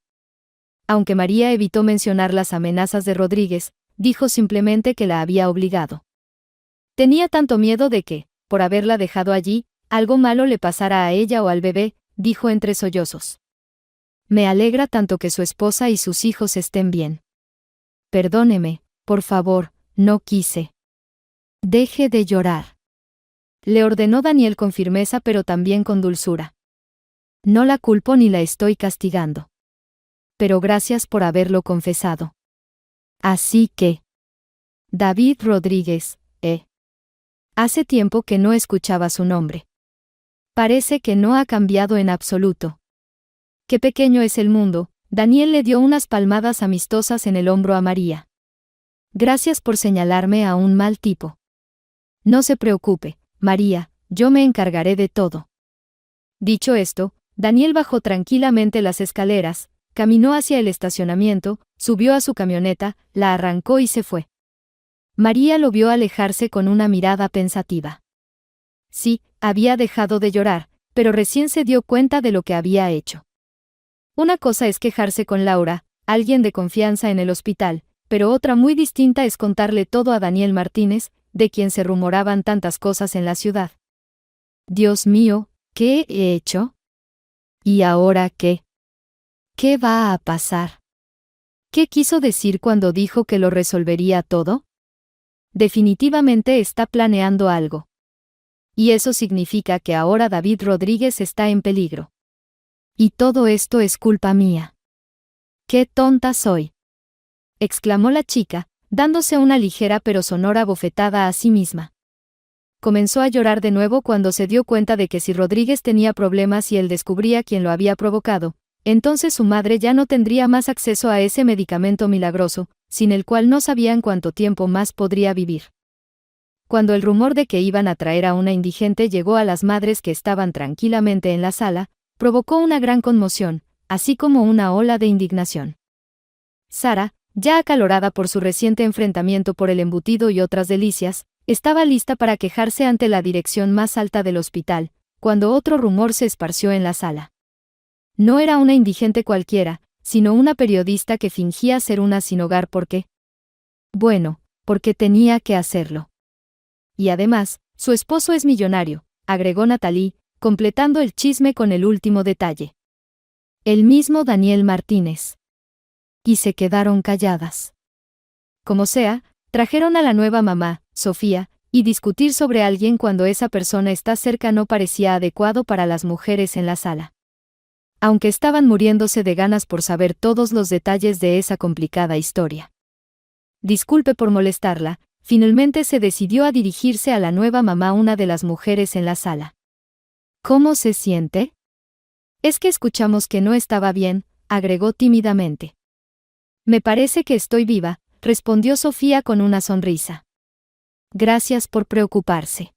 Aunque María evitó mencionar las amenazas de Rodríguez, dijo simplemente que la había obligado. Tenía tanto miedo de que, por haberla dejado allí, algo malo le pasara a ella o al bebé, dijo entre sollozos. «Me alegra tanto que su esposa y sus hijos estén bien. Perdóneme, por favor, no quise». «Deje de llorar», le ordenó Daniel con firmeza pero también con dulzura. «No la culpo ni la estoy castigando. Pero gracias por haberlo confesado. Así que... David Rodríguez, Hace tiempo que no escuchaba su nombre. Parece que no ha cambiado en absoluto. Qué pequeño es el mundo». Daniel le dio unas palmadas amistosas en el hombro a María. «Gracias por señalarme a un mal tipo. No se preocupe, María, yo me encargaré de todo». Dicho esto, Daniel bajó tranquilamente las escaleras, caminó hacia el estacionamiento, subió a su camioneta, la arrancó y se fue. María lo vio alejarse con una mirada pensativa. Sí, había dejado de llorar, pero recién se dio cuenta de lo que había hecho. Una cosa es quejarse con Laura, alguien de confianza en el hospital, pero otra muy distinta es contarle todo a Daniel Martínez, de quien se rumoraban tantas cosas en la ciudad. Dios mío, ¿qué he hecho? ¿Y ahora qué? ¿Qué va a pasar? ¿Qué quiso decir cuando dijo que lo resolvería todo? Definitivamente está planeando algo. Y eso significa que ahora David Rodríguez está en peligro. Y todo esto es culpa mía. ¡Qué tonta soy!, exclamó la chica, dándose una ligera pero sonora bofetada a sí misma. Comenzó a llorar de nuevo cuando se dio cuenta de que si Rodríguez tenía problemas y él descubría quién lo había provocado, entonces su madre ya no tendría más acceso a ese medicamento milagroso, sin el cual no sabían cuánto tiempo más podría vivir. Cuando el rumor de que iban a traer a una indigente llegó a las madres que estaban tranquilamente en la sala, provocó una gran conmoción, así como una ola de indignación. Sara, ya acalorada por su reciente enfrentamiento por el embutido y otras delicias, estaba lista para quejarse ante la dirección más alta del hospital, cuando otro rumor se esparció en la sala. No era una indigente cualquiera, sino una periodista que fingía ser una sin hogar. ¿Por qué? Bueno, porque tenía que hacerlo. Y además, su esposo es millonario, agregó Natalie, completando el chisme con el último detalle. El mismo Daniel Martínez. Y se quedaron calladas. Como sea, trajeron a la nueva mamá, Sofía, y discutir sobre alguien cuando esa persona está cerca no parecía adecuado para las mujeres en la sala. Aunque estaban muriéndose de ganas por saber todos los detalles de esa complicada historia. Disculpe por molestarla, finalmente se decidió a dirigirse a la nueva mamá una de las mujeres en la sala. ¿Cómo se siente? Es que escuchamos que no estaba bien, agregó tímidamente. Me parece que estoy viva, respondió Sofía con una sonrisa. Gracias por preocuparse.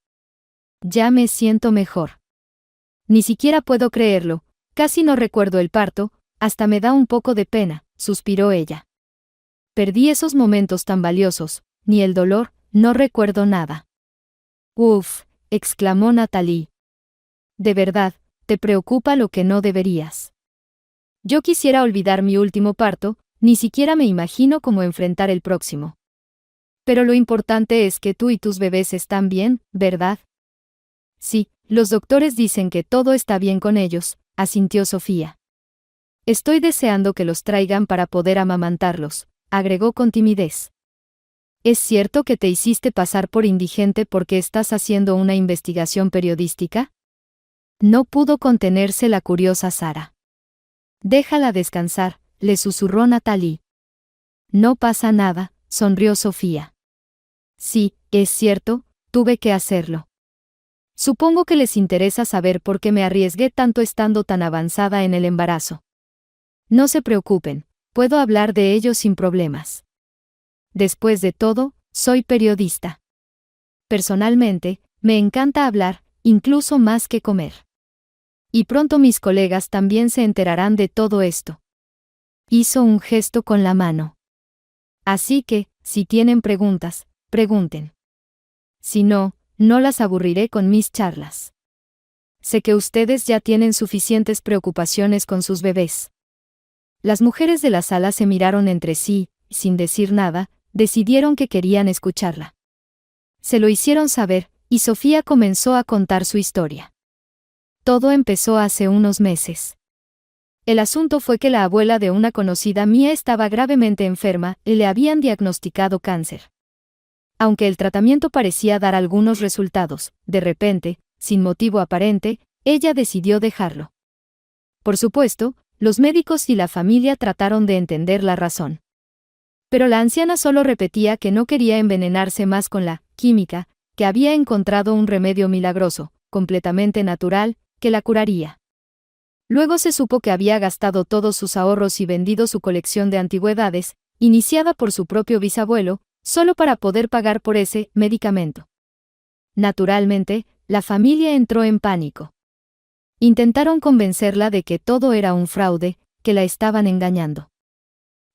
Ya me siento mejor. Ni siquiera puedo creerlo, casi no recuerdo el parto, hasta me da un poco de pena, suspiró ella. Perdí esos momentos tan valiosos, ni el dolor, no recuerdo nada. Uf, exclamó Natalie. De verdad, te preocupa lo que no deberías. Yo quisiera olvidar mi último parto, ni siquiera me imagino cómo enfrentar el próximo. Pero lo importante es que tú y tus bebés están bien, ¿verdad? Sí, los doctores dicen que todo está bien con ellos, asintió Sofía. Estoy deseando que los traigan para poder amamantarlos, agregó con timidez. ¿Es cierto que te hiciste pasar por indigente porque estás haciendo una investigación periodística? No pudo contenerse la curiosa Sara. Déjala descansar, le susurró Natalie. No pasa nada, sonrió Sofía. Sí, es cierto, tuve que hacerlo. Supongo que les interesa saber por qué me arriesgué tanto estando tan avanzada en el embarazo. No se preocupen, puedo hablar de ello sin problemas. Después de todo, soy periodista. Personalmente, me encanta hablar, incluso más que comer. Y pronto mis colegas también se enterarán de todo esto. Hizo un gesto con la mano. Así que, si tienen preguntas, pregunten. Si no, no las aburriré con mis charlas. Sé que ustedes ya tienen suficientes preocupaciones con sus bebés. Las mujeres de la sala se miraron entre sí, y sin decir nada, decidieron que querían escucharla. Se lo hicieron saber, y Sofía comenzó a contar su historia. Todo empezó hace unos meses. El asunto fue que la abuela de una conocida mía estaba gravemente enferma y le habían diagnosticado cáncer. Aunque el tratamiento parecía dar algunos resultados, de repente, sin motivo aparente, ella decidió dejarlo. Por supuesto, los médicos y la familia trataron de entender la razón. Pero la anciana solo repetía que no quería envenenarse más con la química, que había encontrado un remedio milagroso, completamente natural, que la curaría. Luego se supo que había gastado todos sus ahorros y vendido su colección de antigüedades, iniciada por su propio bisabuelo, solo para poder pagar por ese medicamento. Naturalmente, la familia entró en pánico. Intentaron convencerla de que todo era un fraude, que la estaban engañando.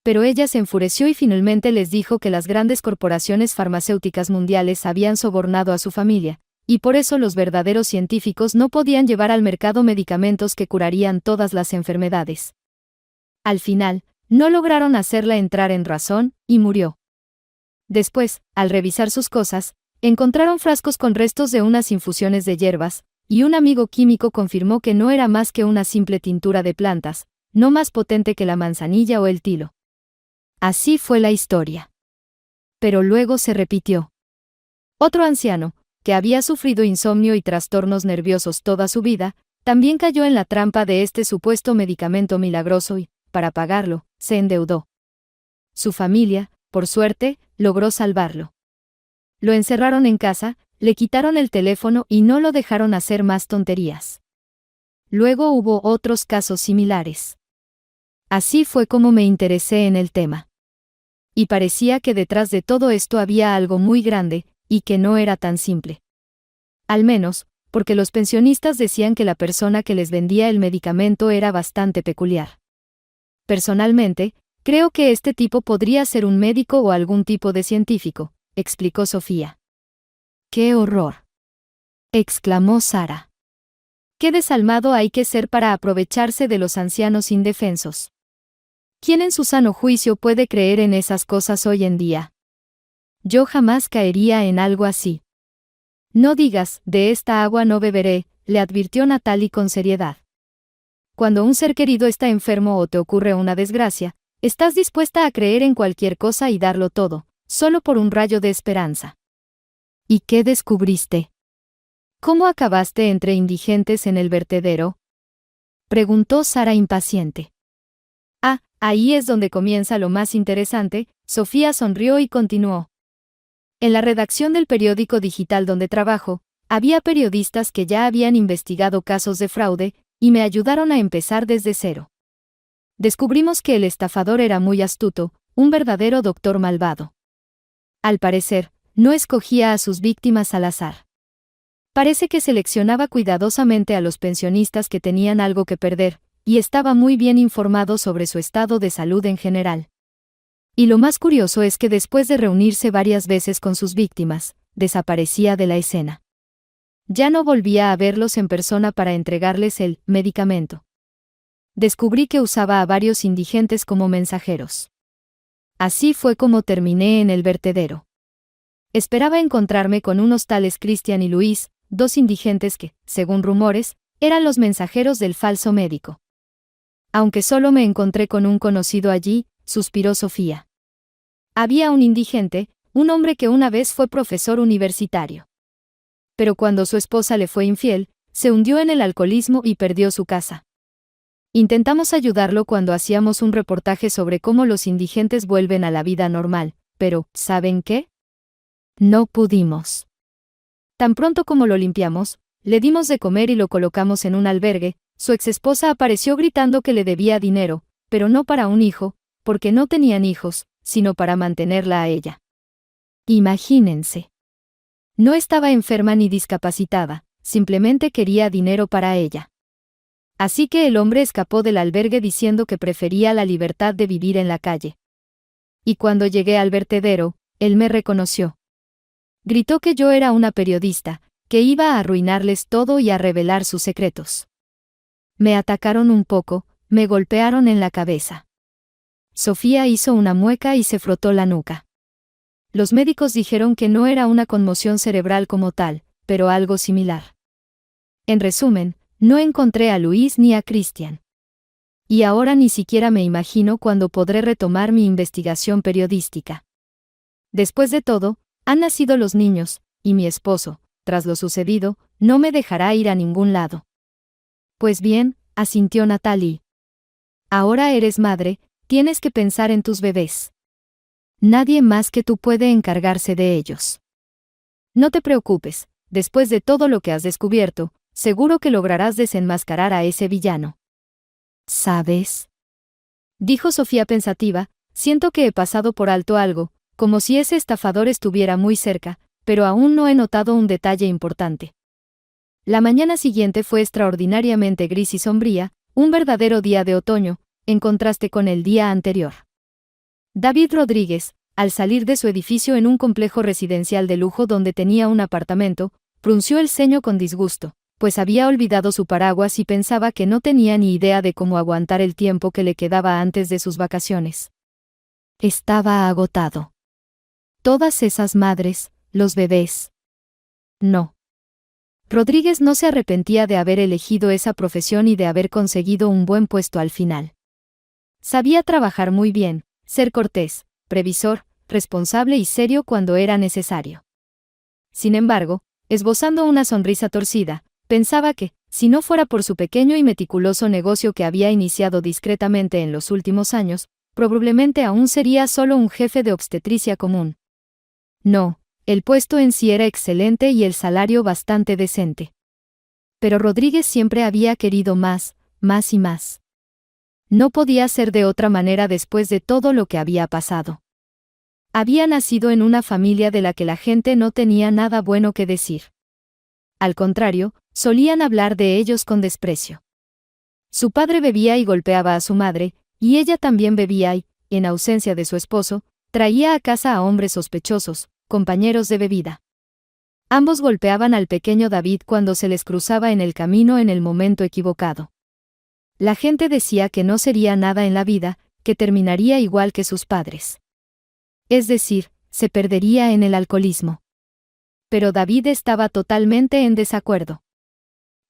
Pero ella se enfureció y finalmente les dijo que las grandes corporaciones farmacéuticas mundiales habían sobornado a su familia, y por eso los verdaderos científicos no podían llevar al mercado medicamentos que curarían todas las enfermedades. Al final, no lograron hacerla entrar en razón, y murió. Después, al revisar sus cosas, encontraron frascos con restos de unas infusiones de hierbas, y un amigo químico confirmó que no era más que una simple tintura de plantas, no más potente que la manzanilla o el tilo. Así fue la historia. Pero luego se repitió. Otro anciano, que había sufrido insomnio y trastornos nerviosos toda su vida, también cayó en la trampa de este supuesto medicamento milagroso y, para pagarlo, se endeudó. Su familia, por suerte, logró salvarlo. Lo encerraron en casa, le quitaron el teléfono y no lo dejaron hacer más tonterías. Luego hubo otros casos similares. Así fue como me interesé en el tema. Y parecía que detrás de todo esto había algo muy grande, y que no era tan simple. Al menos, porque los pensionistas decían que la persona que les vendía el medicamento era bastante peculiar. Personalmente, creo que este tipo podría ser un médico o algún tipo de científico, explicó Sofía. ¡Qué horror!, exclamó Sara. ¡Qué desalmado hay que ser para aprovecharse de los ancianos indefensos! ¿Quién en su sano juicio puede creer en esas cosas hoy en día? Yo jamás caería en algo así. No digas, de esta agua no beberé, le advirtió Natalie con seriedad. Cuando un ser querido está enfermo o te ocurre una desgracia, estás dispuesta a creer en cualquier cosa y darlo todo, solo por un rayo de esperanza. ¿Y qué descubriste? ¿Cómo acabaste entre indigentes en el vertedero?, preguntó Sara impaciente. Ah, ahí es donde comienza lo más interesante, Sofía sonrió y continuó. En la redacción del periódico digital donde trabajo, había periodistas que ya habían investigado casos de fraude, y me ayudaron a empezar desde cero. Descubrimos que el estafador era muy astuto, un verdadero doctor malvado. Al parecer, no escogía a sus víctimas al azar. Parece que seleccionaba cuidadosamente a los pensionistas que tenían algo que perder, y estaba muy bien informado sobre su estado de salud en general. Y lo más curioso es que después de reunirse varias veces con sus víctimas, desaparecía de la escena. Ya no volvía a verlos en persona para entregarles el medicamento. Descubrí que usaba a varios indigentes como mensajeros. Así fue como terminé en el vertedero. Esperaba encontrarme con unos tales Cristian y Luis, dos indigentes que, según rumores, eran los mensajeros del falso médico. Aunque solo me encontré con un conocido allí, suspiró Sofía. Había un indigente, un hombre que una vez fue profesor universitario. Pero cuando su esposa le fue infiel, se hundió en el alcoholismo y perdió su casa. Intentamos ayudarlo cuando hacíamos un reportaje sobre cómo los indigentes vuelven a la vida normal, pero, ¿saben qué? No pudimos. Tan pronto como lo limpiamos, le dimos de comer y lo colocamos en un albergue, su exesposa apareció gritando que le debía dinero, pero no para un hijo, porque no tenían hijos, sino para mantenerla a ella. Imagínense. No estaba enferma ni discapacitada, simplemente quería dinero para ella. Así que el hombre escapó del albergue diciendo que prefería la libertad de vivir en la calle. Y cuando llegué al vertedero, él me reconoció. Gritó que yo era una periodista, que iba a arruinarles todo y a revelar sus secretos. Me atacaron un poco, me golpearon en la cabeza. Sofía hizo una mueca y se frotó la nuca. Los médicos dijeron que no era una conmoción cerebral como tal, pero algo similar. En resumen, no encontré a Luis ni a Cristian. Y ahora ni siquiera me imagino cuándo podré retomar mi investigación periodística. Después de todo, han nacido los niños, y mi esposo, tras lo sucedido, no me dejará ir a ningún lado. Pues bien, asintió Natalie. Ahora eres madre, tienes que pensar en tus bebés. Nadie más que tú puede encargarse de ellos. No te preocupes, después de todo lo que has descubierto, seguro que lograrás desenmascarar a ese villano. ¿Sabes?, dijo Sofía pensativa, siento que he pasado por alto algo, como si ese estafador estuviera muy cerca, pero aún no he notado un detalle importante. La mañana siguiente fue extraordinariamente gris y sombría, un verdadero día de otoño, en contraste con el día anterior. David Rodríguez, al salir de su edificio en un complejo residencial de lujo donde tenía un apartamento, frunció el ceño con disgusto, pues había olvidado su paraguas y pensaba que no tenía ni idea de cómo aguantar el tiempo que le quedaba antes de sus vacaciones. Estaba agotado. Todas esas madres, los bebés. No. Rodríguez no se arrepentía de haber elegido esa profesión y de haber conseguido un buen puesto al final. Sabía trabajar muy bien, ser cortés, previsor, responsable y serio cuando era necesario. Sin embargo, esbozando una sonrisa torcida, pensaba que, si no fuera por su pequeño y meticuloso negocio que había iniciado discretamente en los últimos años, probablemente aún sería solo un jefe de obstetricia común. No, el puesto en sí era excelente y el salario bastante decente. Pero Rodríguez siempre había querido más, más y más. No podía ser de otra manera después de todo lo que había pasado. Había nacido en una familia de la que la gente no tenía nada bueno que decir. Al contrario, solían hablar de ellos con desprecio. Su padre bebía y golpeaba a su madre, y ella también bebía y, en ausencia de su esposo, traía a casa a hombres sospechosos, compañeros de bebida. Ambos golpeaban al pequeño David cuando se les cruzaba en el camino en el momento equivocado. La gente decía que no sería nada en la vida, que terminaría igual que sus padres. Es decir, se perdería en el alcoholismo. Pero David estaba totalmente en desacuerdo.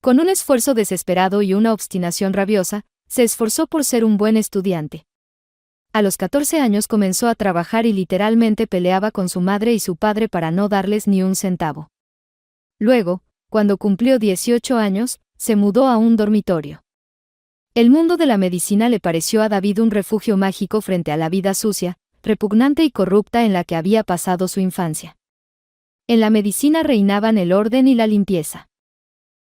Con un esfuerzo desesperado y una obstinación rabiosa, se esforzó por ser un buen estudiante. A los 14 años comenzó a trabajar y literalmente peleaba con su madre y su padre para no darles ni un centavo. Luego, cuando cumplió 18 años, se mudó a un dormitorio. El mundo de la medicina le pareció a David un refugio mágico frente a la vida sucia, repugnante y corrupta en la que había pasado su infancia. En la medicina reinaban el orden y la limpieza.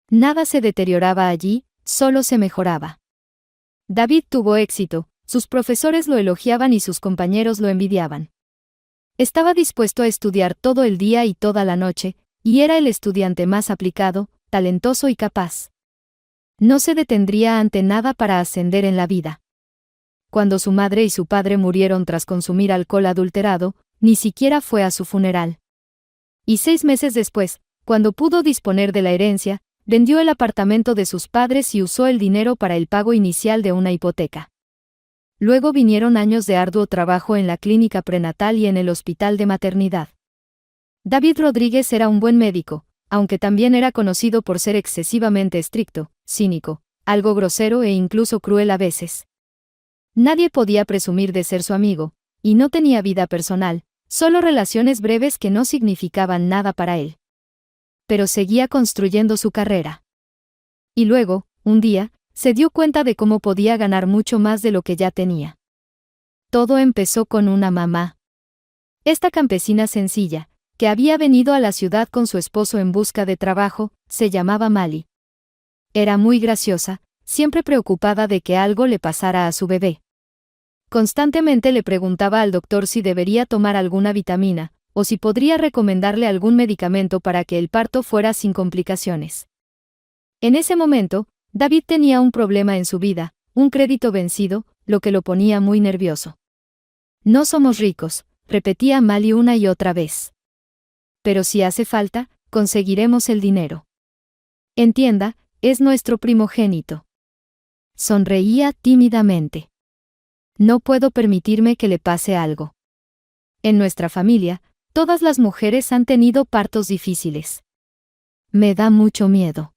Nada se deterioraba allí, solo se mejoraba. David tuvo éxito, sus profesores lo elogiaban y sus compañeros lo envidiaban. Estaba dispuesto a estudiar todo el día y toda la noche, y era el estudiante más aplicado, talentoso y capaz. No se detendría ante nada para ascender en la vida. Cuando su madre y su padre murieron tras consumir alcohol adulterado, ni siquiera fue a su funeral. Y 6 meses después, cuando pudo disponer de la herencia, vendió el apartamento de sus padres y usó el dinero para el pago inicial de una hipoteca. Luego vinieron años de arduo trabajo en la clínica prenatal y en el hospital de maternidad. David Rodríguez era un buen médico, aunque también era conocido por ser excesivamente estricto, cínico, algo grosero e incluso cruel a veces. Nadie podía presumir de ser su amigo, y no tenía vida personal, solo relaciones breves que no significaban nada para él. Pero seguía construyendo su carrera. Y luego, un día, se dio cuenta de cómo podía ganar mucho más de lo que ya tenía. Todo empezó con una mamá. Esta campesina sencilla, que había venido a la ciudad con su esposo en busca de trabajo, se llamaba Mali. Era muy graciosa, siempre preocupada de que algo le pasara a su bebé. Constantemente le preguntaba al doctor si debería tomar alguna vitamina, o si podría recomendarle algún medicamento para que el parto fuera sin complicaciones. En ese momento, David tenía un problema en su vida, un crédito vencido, lo que lo ponía muy nervioso. No somos ricos, repetía Mali una y otra vez. Pero si hace falta, conseguiremos el dinero. Entienda, es nuestro primogénito. Sonreía tímidamente. No puedo permitirme que le pase algo. En nuestra familia, todas las mujeres han tenido partos difíciles. Me da mucho miedo.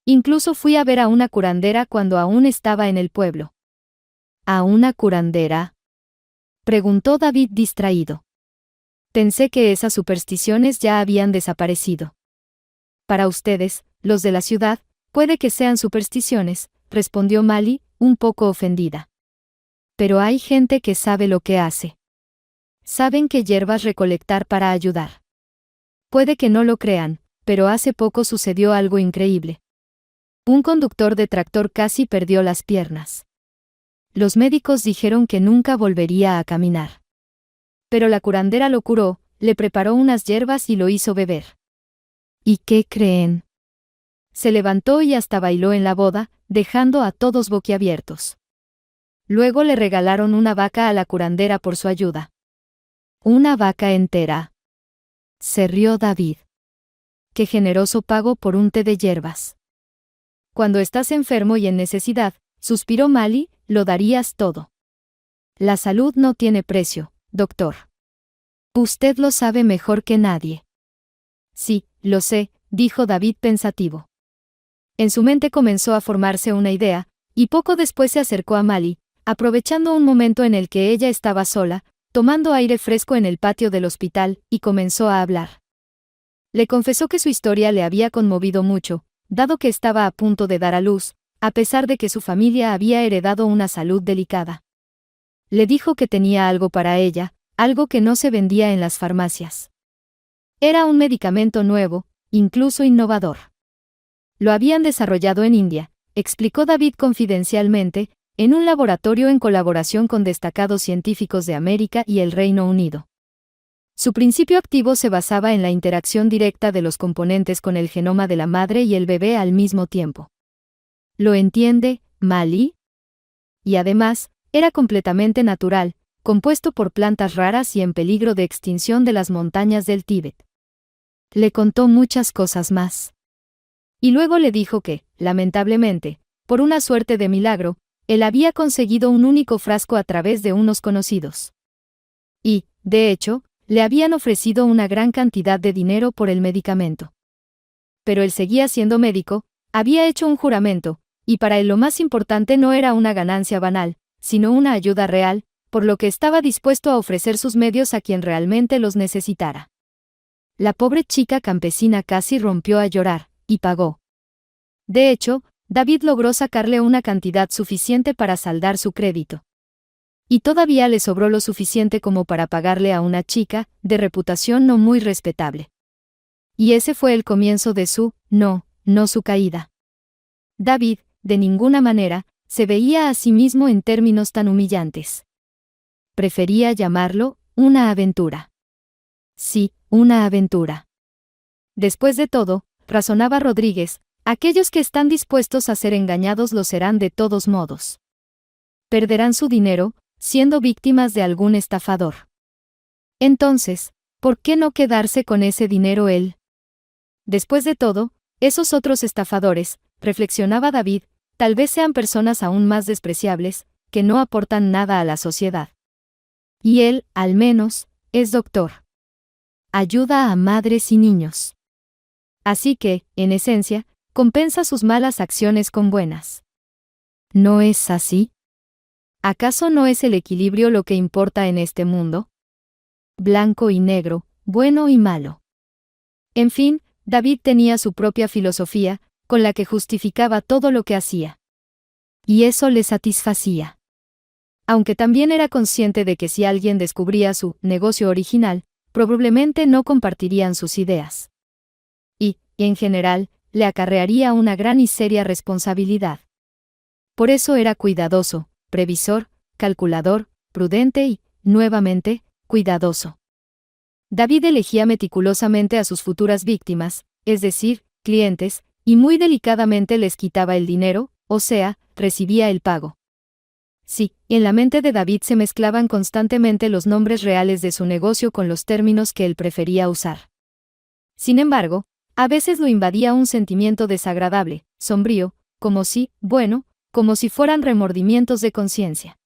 Incluso fui a ver a una curandera cuando aún estaba en el pueblo. ¿A una curandera?, preguntó David distraído. Pensé que esas supersticiones ya habían desaparecido. Para ustedes, los de la ciudad, puede que sean supersticiones, respondió Mali, un poco ofendida. Pero hay gente que sabe lo que hace. Saben qué hierbas recolectar para ayudar. Puede que no lo crean, pero hace poco sucedió algo increíble. Un conductor de tractor casi perdió las piernas. Los médicos dijeron que nunca volvería a caminar. Pero la curandera lo curó, le preparó unas hierbas y lo hizo beber. ¿Y qué creen? se levantó y hasta bailó en la boda, dejando a todos boquiabiertos. Luego le regalaron una vaca a la curandera por su ayuda. ¿Una vaca entera?, se rió David. Qué generoso pago por un té de hierbas. Cuando estás enfermo y en necesidad, suspiró Mali, lo darías todo. La salud no tiene precio, doctor. Usted lo sabe mejor que nadie. Sí, lo sé, dijo David pensativo. En su mente comenzó a formarse una idea, y poco después se acercó a Mali, aprovechando un momento en el que ella estaba sola, tomando aire fresco en el patio del hospital, y comenzó a hablar. Le confesó que su historia le había conmovido mucho, dado que estaba a punto de dar a luz, a pesar de que su familia había heredado una salud delicada. Le dijo que tenía algo para ella, algo que no se vendía en las farmacias. Era un medicamento nuevo, incluso innovador. Lo habían desarrollado en India, explicó David confidencialmente, en un laboratorio en colaboración con destacados científicos de América y el Reino Unido. Su principio activo se basaba en la interacción directa de los componentes con el genoma de la madre y el bebé al mismo tiempo. ¿Lo entiende, Mali? Y además, era completamente natural, compuesto por plantas raras y en peligro de extinción de las montañas del Tíbet. Le contó muchas cosas más. Y luego le dijo que, lamentablemente, por una suerte de milagro, él había conseguido un único frasco a través de unos conocidos. Y, de hecho, le habían ofrecido una gran cantidad de dinero por el medicamento. Pero él seguía siendo médico, había hecho un juramento, y para él lo más importante no era una ganancia banal, sino una ayuda real, por lo que estaba dispuesto a ofrecer sus medios a quien realmente los necesitara. La pobre chica campesina casi rompió a llorar, y pagó. De hecho, David logró sacarle una cantidad suficiente para saldar su crédito. Y todavía le sobró lo suficiente como para pagarle a una chica, de reputación no muy respetable. Y ese fue el comienzo de no su caída. David, de ninguna manera, se veía a sí mismo en términos tan humillantes. Prefería llamarlo, una aventura. Sí, una aventura. Después de todo, razonaba Rodríguez, aquellos que están dispuestos a ser engañados lo serán de todos modos. Perderán su dinero, siendo víctimas de algún estafador. Entonces, ¿por qué no quedarse con ese dinero él? Después de todo, esos otros estafadores, reflexionaba David, tal vez sean personas aún más despreciables, que no aportan nada a la sociedad. Y él, al menos, es doctor. Ayuda a madres y niños. Así que, en esencia, compensa sus malas acciones con buenas. ¿No es así? ¿Acaso no es el equilibrio lo que importa en este mundo? Blanco y negro, bueno y malo. En fin, David tenía su propia filosofía, con la que justificaba todo lo que hacía. Y eso le satisfacía. Aunque también era consciente de que si alguien descubría su negocio original, probablemente no compartirían sus ideas. Y, en general, le acarrearía una gran y seria responsabilidad. Por eso era cuidadoso, previsor, calculador, prudente y, nuevamente, cuidadoso. David elegía meticulosamente a sus futuras víctimas, es decir, clientes, y muy delicadamente les quitaba el dinero, o sea, recibía el pago. Sí, en la mente de David se mezclaban constantemente los nombres reales de su negocio con los términos que él prefería usar. Sin embargo, a veces lo invadía un sentimiento desagradable, sombrío, como si fueran remordimientos de conciencia.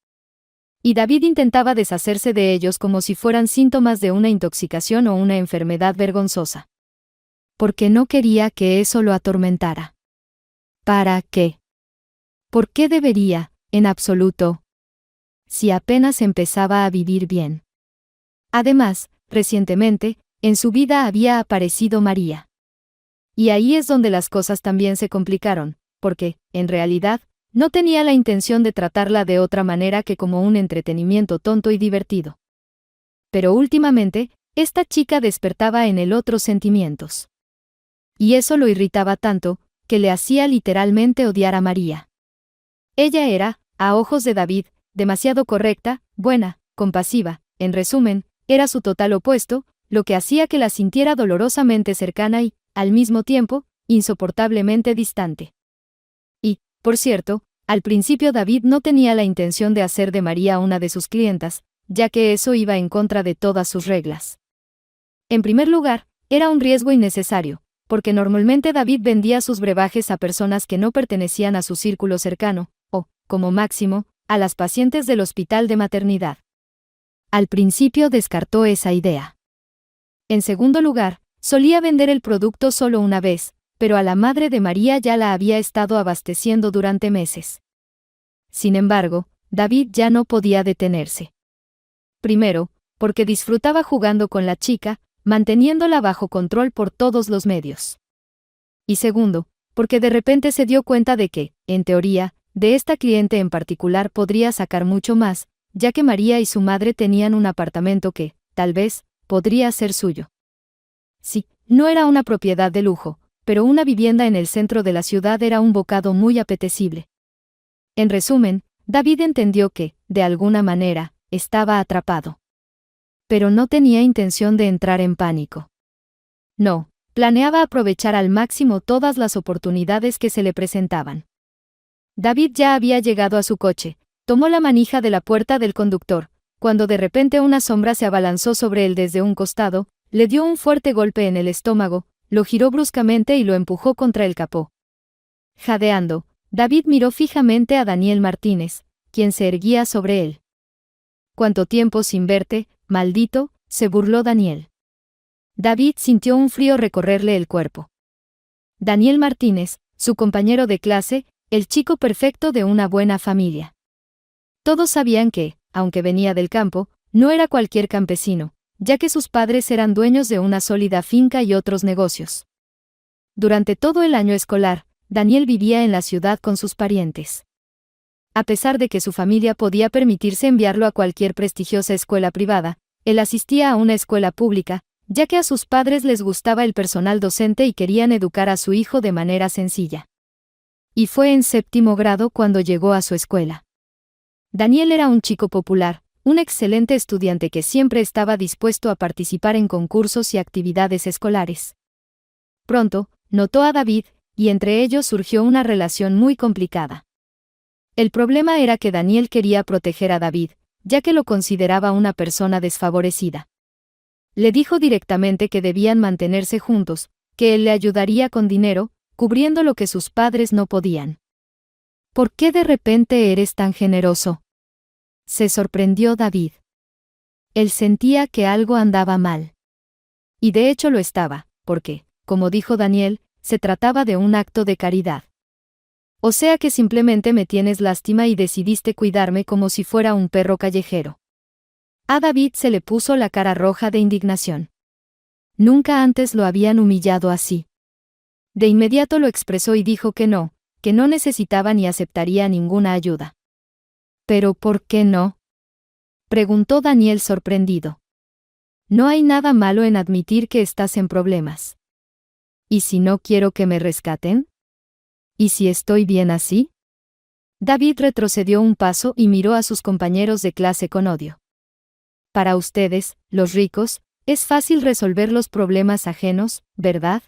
Y David intentaba deshacerse de ellos como si fueran síntomas de una intoxicación o una enfermedad vergonzosa. Porque no quería que eso lo atormentara. ¿Para qué? ¿Por qué debería, en absoluto? Si apenas empezaba a vivir bien. Además, recientemente, en su vida había aparecido María. Y ahí es donde las cosas también se complicaron, porque, en realidad, no tenía la intención de tratarla de otra manera que como un entretenimiento tonto y divertido. Pero últimamente, esta chica despertaba en él otros sentimientos. Y eso lo irritaba tanto, que le hacía literalmente odiar a María. Ella era, a ojos de David, demasiado correcta, buena, compasiva, en resumen, era su total opuesto, lo que hacía que la sintiera dolorosamente cercana y, al mismo tiempo, insoportablemente distante. Y, por cierto, al principio David no tenía la intención de hacer de María una de sus clientas, ya que eso iba en contra de todas sus reglas. En primer lugar, era un riesgo innecesario, porque normalmente David vendía sus brebajes a personas que no pertenecían a su círculo cercano, o, como máximo, a las pacientes del hospital de maternidad. Al principio descartó esa idea. En segundo lugar, solía vender el producto solo una vez, pero a la madre de María ya la había estado abasteciendo durante meses. Sin embargo, David ya no podía detenerse. Primero, porque disfrutaba jugando con la chica, manteniéndola bajo control por todos los medios. Y segundo, porque de repente se dio cuenta de que, en teoría, de esta cliente en particular podría sacar mucho más, ya que María y su madre tenían un apartamento que, tal vez, podría ser suyo. Sí, no era una propiedad de lujo, pero una vivienda en el centro de la ciudad era un bocado muy apetecible. En resumen, David entendió que, de alguna manera, estaba atrapado. Pero no tenía intención de entrar en pánico. No, planeaba aprovechar al máximo todas las oportunidades que se le presentaban. David ya había llegado a su coche, tomó la manija de la puerta del conductor, cuando de repente una sombra se abalanzó sobre él desde un costado, le dio un fuerte golpe en el estómago, lo giró bruscamente y lo empujó contra el capó. Jadeando, David miró fijamente a Daniel Martínez, quien se erguía sobre él. «¿Cuánto tiempo sin verte, maldito?», se burló Daniel. David sintió un frío recorrerle el cuerpo. Daniel Martínez, su compañero de clase, el chico perfecto de una buena familia. Todos sabían que, aunque venía del campo, no era cualquier campesino, ya que sus padres eran dueños de una sólida finca y otros negocios. Durante todo el año escolar, Daniel vivía en la ciudad con sus parientes. A pesar de que su familia podía permitirse enviarlo a cualquier prestigiosa escuela privada, él asistía a una escuela pública, ya que a sus padres les gustaba el personal docente y querían educar a su hijo de manera sencilla. Y fue en 7º grado cuando llegó a su escuela. Daniel era un chico popular, un excelente estudiante que siempre estaba dispuesto a participar en concursos y actividades escolares. Pronto, notó a David, y entre ellos surgió una relación muy complicada. El problema era que Daniel quería proteger a David, ya que lo consideraba una persona desfavorecida. Le dijo directamente que debían mantenerse juntos, que él le ayudaría con dinero, cubriendo lo que sus padres no podían. ¿Por qué de repente eres tan generoso?, se sorprendió David. Él sentía que algo andaba mal. Y de hecho lo estaba, porque, como dijo Daniel, se trataba de un acto de caridad. O sea que simplemente me tienes lástima y decidiste cuidarme como si fuera un perro callejero. A David se le puso la cara roja de indignación. Nunca antes lo habían humillado así. De inmediato lo expresó y dijo que no necesitaba ni aceptaría ninguna ayuda. ¿Pero por qué no?, preguntó Daniel sorprendido. No hay nada malo en admitir que estás en problemas. ¿Y si no quiero que me rescaten? ¿Y si estoy bien así? David retrocedió un paso y miró a sus compañeros de clase con odio. Para ustedes, los ricos, es fácil resolver los problemas ajenos, ¿verdad?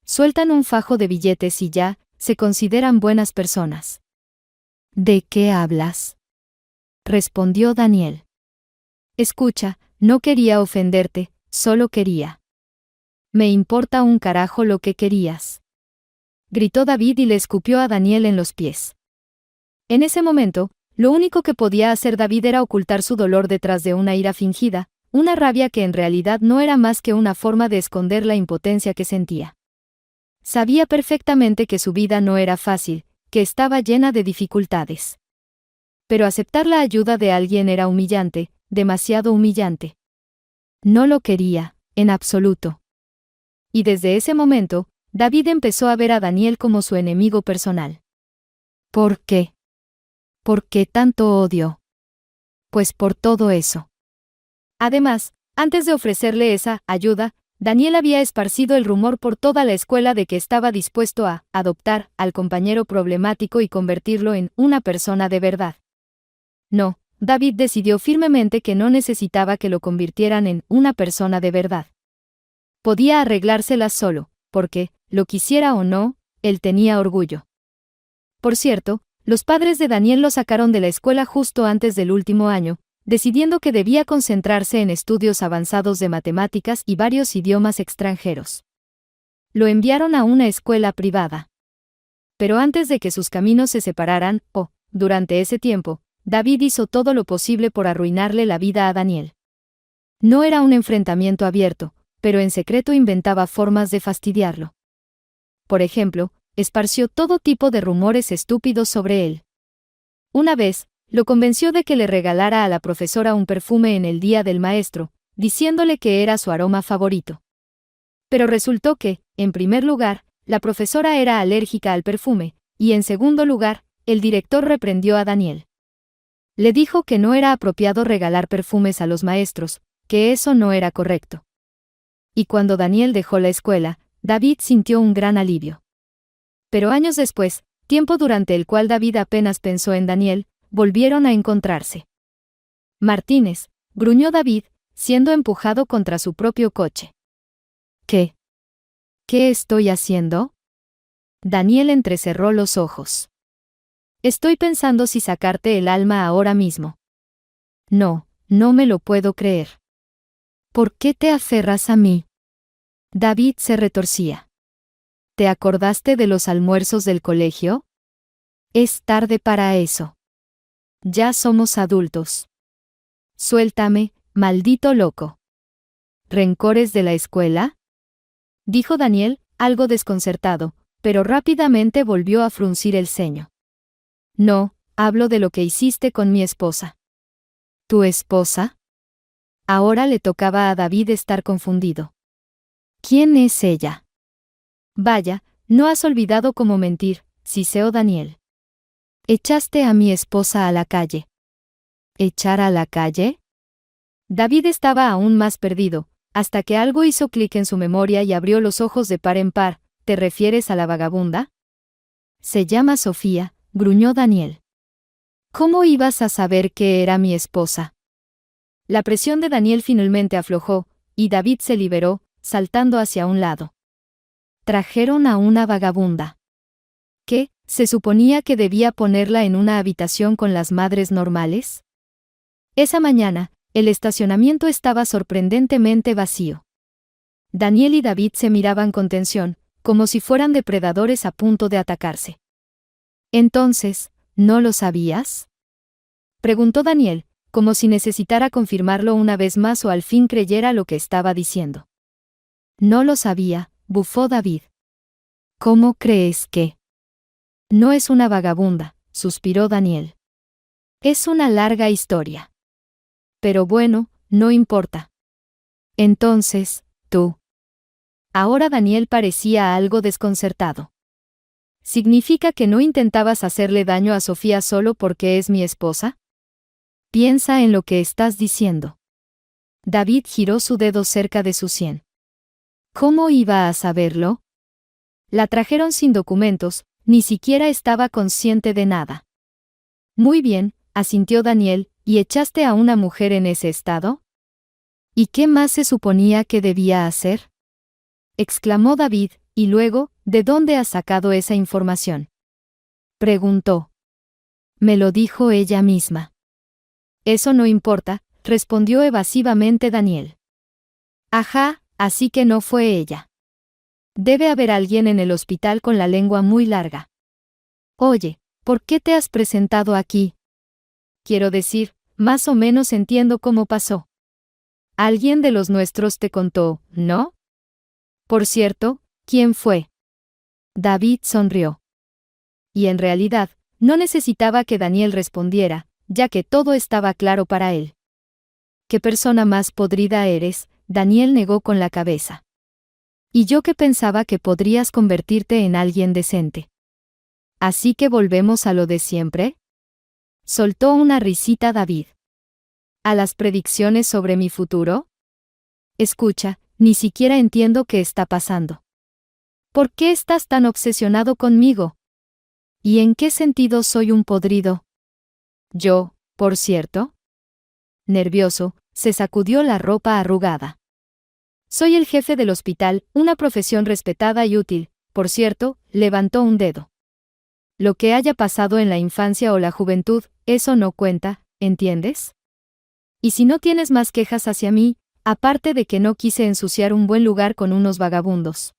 Sueltan un fajo de billetes y ya, se consideran buenas personas. ¿De qué hablas?, respondió Daniel. Escucha, no quería ofenderte, solo quería. Me importa un carajo lo que querías, gritó David y le escupió a Daniel en los pies. En ese momento, lo único que podía hacer David era ocultar su dolor detrás de una ira fingida, una rabia que en realidad no era más que una forma de esconder la impotencia que sentía. Sabía perfectamente que su vida no era fácil, que estaba llena de dificultades. Pero aceptar la ayuda de alguien era humillante, demasiado humillante. No lo quería, en absoluto. Y desde ese momento, David empezó a ver a Daniel como su enemigo personal. ¿Por qué? ¿Por qué tanto odio? Pues por todo eso. Además, antes de ofrecerle esa ayuda, Daniel había esparcido el rumor por toda la escuela de que estaba dispuesto a adoptar al compañero problemático y convertirlo en una persona de verdad. No, David decidió firmemente que no necesitaba que lo convirtieran en una persona de verdad. Podía arreglárselas solo, porque, lo quisiera o no, él tenía orgullo. Por cierto, los padres de Daniel lo sacaron de la escuela justo antes del último año, decidiendo que debía concentrarse en estudios avanzados de matemáticas y varios idiomas extranjeros. Lo enviaron a una escuela privada. Pero antes de que sus caminos se separaran, durante ese tiempo, David hizo todo lo posible por arruinarle la vida a Daniel. No era un enfrentamiento abierto, pero en secreto inventaba formas de fastidiarlo. Por ejemplo, esparció todo tipo de rumores estúpidos sobre él. Una vez, lo convenció de que le regalara a la profesora un perfume en el día del maestro, diciéndole que era su aroma favorito. Pero resultó que, en primer lugar, la profesora era alérgica al perfume, y en segundo lugar, el director reprendió a Daniel. Le dijo que no era apropiado regalar perfumes a los maestros, que eso no era correcto. Y cuando Daniel dejó la escuela, David sintió un gran alivio. Pero años después, tiempo durante el cual David apenas pensó en Daniel, volvieron a encontrarse. Martínez, gruñó David, siendo empujado contra su propio coche. ¿Qué? ¿Qué estoy haciendo? Daniel entrecerró los ojos. Estoy pensando si sacarte el alma ahora mismo. No, no me lo puedo creer. ¿Por qué te aferras a mí? David se retorcía. ¿Te acordaste de los almuerzos del colegio? Es tarde para eso. Ya somos adultos. Suéltame, maldito loco. ¿Rencores de la escuela? Dijo Daniel, algo desconcertado, pero rápidamente volvió a fruncir el ceño. No, hablo de lo que hiciste con mi esposa. ¿Tu esposa? Ahora le tocaba a David estar confundido. ¿Quién es ella? Vaya, no has olvidado cómo mentir, siseó Daniel. Echaste a mi esposa a la calle. ¿Echar a la calle? David estaba aún más perdido, hasta que algo hizo clic en su memoria y abrió los ojos de par en par. ¿Te refieres a la vagabunda? Se llama Sofía, gruñó Daniel. ¿Cómo ibas a saber que era mi esposa? La presión de Daniel finalmente aflojó, y David se liberó, saltando hacia un lado. Trajeron a una vagabunda. ¿Qué? ¿Se suponía que debía ponerla en una habitación con las madres normales? Esa mañana, el estacionamiento estaba sorprendentemente vacío. Daniel y David se miraban con tensión, como si fueran depredadores a punto de atacarse. Entonces, ¿no lo sabías? Preguntó Daniel, como si necesitara confirmarlo una vez más o al fin creyera lo que estaba diciendo. No lo sabía, bufó David. ¿Cómo crees que? No es una vagabunda, suspiró Daniel. Es una larga historia. Pero bueno, no importa. Entonces, tú. Ahora Daniel parecía algo desconcertado. ¿Significa que no intentabas hacerle daño a Sofía solo porque es mi esposa? Piensa en lo que estás diciendo. David giró su dedo cerca de su sien. ¿Cómo iba a saberlo? La trajeron sin documentos, ni siquiera estaba consciente de nada. Muy bien, asintió Daniel, ¿y echaste a una mujer en ese estado? ¿Y qué más se suponía que debía hacer? Exclamó David, y luego, ¿de dónde has sacado esa información? Preguntó. Me lo dijo ella misma. Eso no importa, respondió evasivamente Daniel. Ajá, así que no fue ella. Debe haber alguien en el hospital con la lengua muy larga. Oye, ¿por qué te has presentado aquí? Quiero decir, más o menos entiendo cómo pasó. Alguien de los nuestros te contó, ¿no? Por cierto, ¿quién fue? David sonrió. Y en realidad, no necesitaba que Daniel respondiera, ya que todo estaba claro para él. ¿Qué persona más podrida eres? Daniel negó con la cabeza. Y yo que pensaba que podrías convertirte en alguien decente. ¿Así que volvemos a lo de siempre? Soltó una risita David. ¿A las predicciones sobre mi futuro? Escucha, ni siquiera entiendo qué está pasando. ¿Por qué estás tan obsesionado conmigo? ¿Y en qué sentido soy un podrido? Yo, por cierto. Nervioso, se sacudió la ropa arrugada. Soy el jefe del hospital, una profesión respetada y útil, por cierto, levantó un dedo. Lo que haya pasado en la infancia o la juventud, eso no cuenta, ¿entiendes? Y si no tienes más quejas hacia mí, aparte de que no quise ensuciar un buen lugar con unos vagabundos.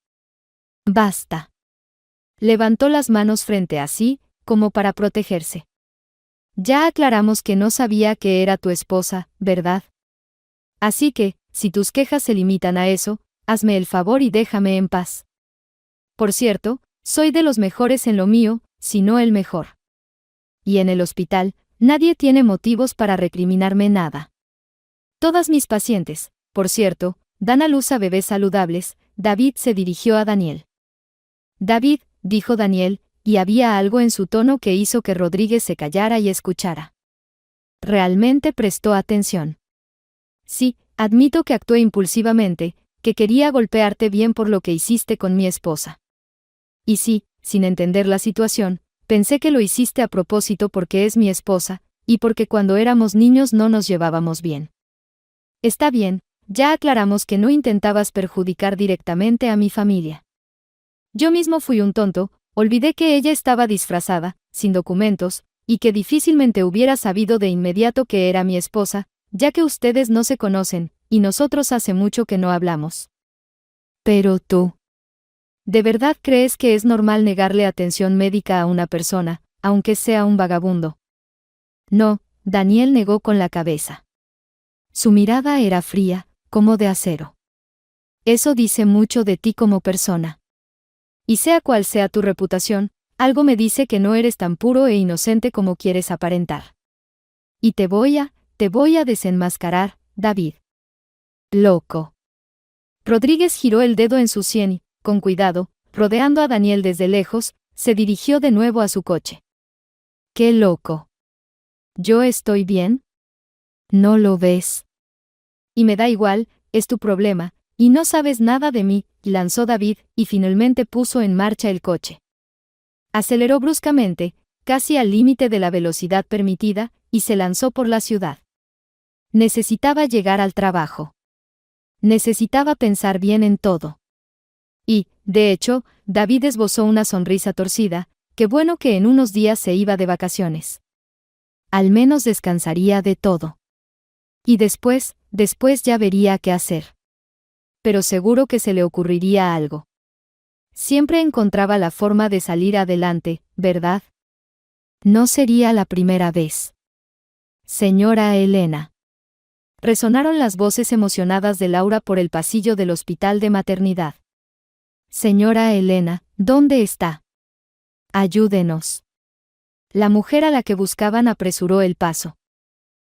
Basta. Levantó las manos frente a sí, como para protegerse. Ya aclaramos que no sabía que era tu esposa, ¿verdad? Así que, si tus quejas se limitan a eso, hazme el favor y déjame en paz. Por cierto, soy de los mejores en lo mío, si no el mejor. Y en el hospital, nadie tiene motivos para recriminarme nada. Todas mis pacientes, por cierto, dan a luz a bebés saludables. David se dirigió a Daniel. David, dijo Daniel, y había algo en su tono que hizo que Rodríguez se callara y escuchara. Realmente prestó atención. Sí, admito que actué impulsivamente, que quería golpearte bien por lo que hiciste con mi esposa. Y sí, sin entender la situación, pensé que lo hiciste a propósito porque es mi esposa, y porque cuando éramos niños no nos llevábamos bien. Está bien, ya aclaramos que no intentabas perjudicar directamente a mi familia. Yo mismo fui un tonto, olvidé que ella estaba disfrazada, sin documentos, y que difícilmente hubiera sabido de inmediato que era mi esposa, ya que ustedes no se conocen, y nosotros hace mucho que no hablamos. Pero tú. ¿De verdad crees que es normal negarle atención médica a una persona, aunque sea un vagabundo? No, Daniel negó con la cabeza. Su mirada era fría, como de acero. Eso dice mucho de ti como persona. Y sea cual sea tu reputación, algo me dice que no eres tan puro e inocente como quieres aparentar. Y te voy a desenmascarar, David. Loco. Rodríguez giró el dedo en su sien y, con cuidado, rodeando a Daniel desde lejos, se dirigió de nuevo a su coche. ¡Qué loco! ¿Yo estoy bien? ¿No lo ves? Y me da igual, es tu problema, y no sabes nada de mí, lanzó David, y finalmente puso en marcha el coche. Aceleró bruscamente, casi al límite de la velocidad permitida, y se lanzó por la ciudad. Necesitaba llegar al trabajo. Necesitaba pensar bien en todo. Y, de hecho, David esbozó una sonrisa torcida, qué bueno que en unos días se iba de vacaciones. Al menos descansaría de todo. Y después ya vería qué hacer. Pero seguro que se le ocurriría algo. Siempre encontraba la forma de salir adelante, ¿verdad? No sería la primera vez. Señora Elena. Resonaron las voces emocionadas de Laura por el pasillo del hospital de maternidad. Señora Elena, ¿dónde está? Ayúdenos. La mujer a la que buscaban apresuró el paso.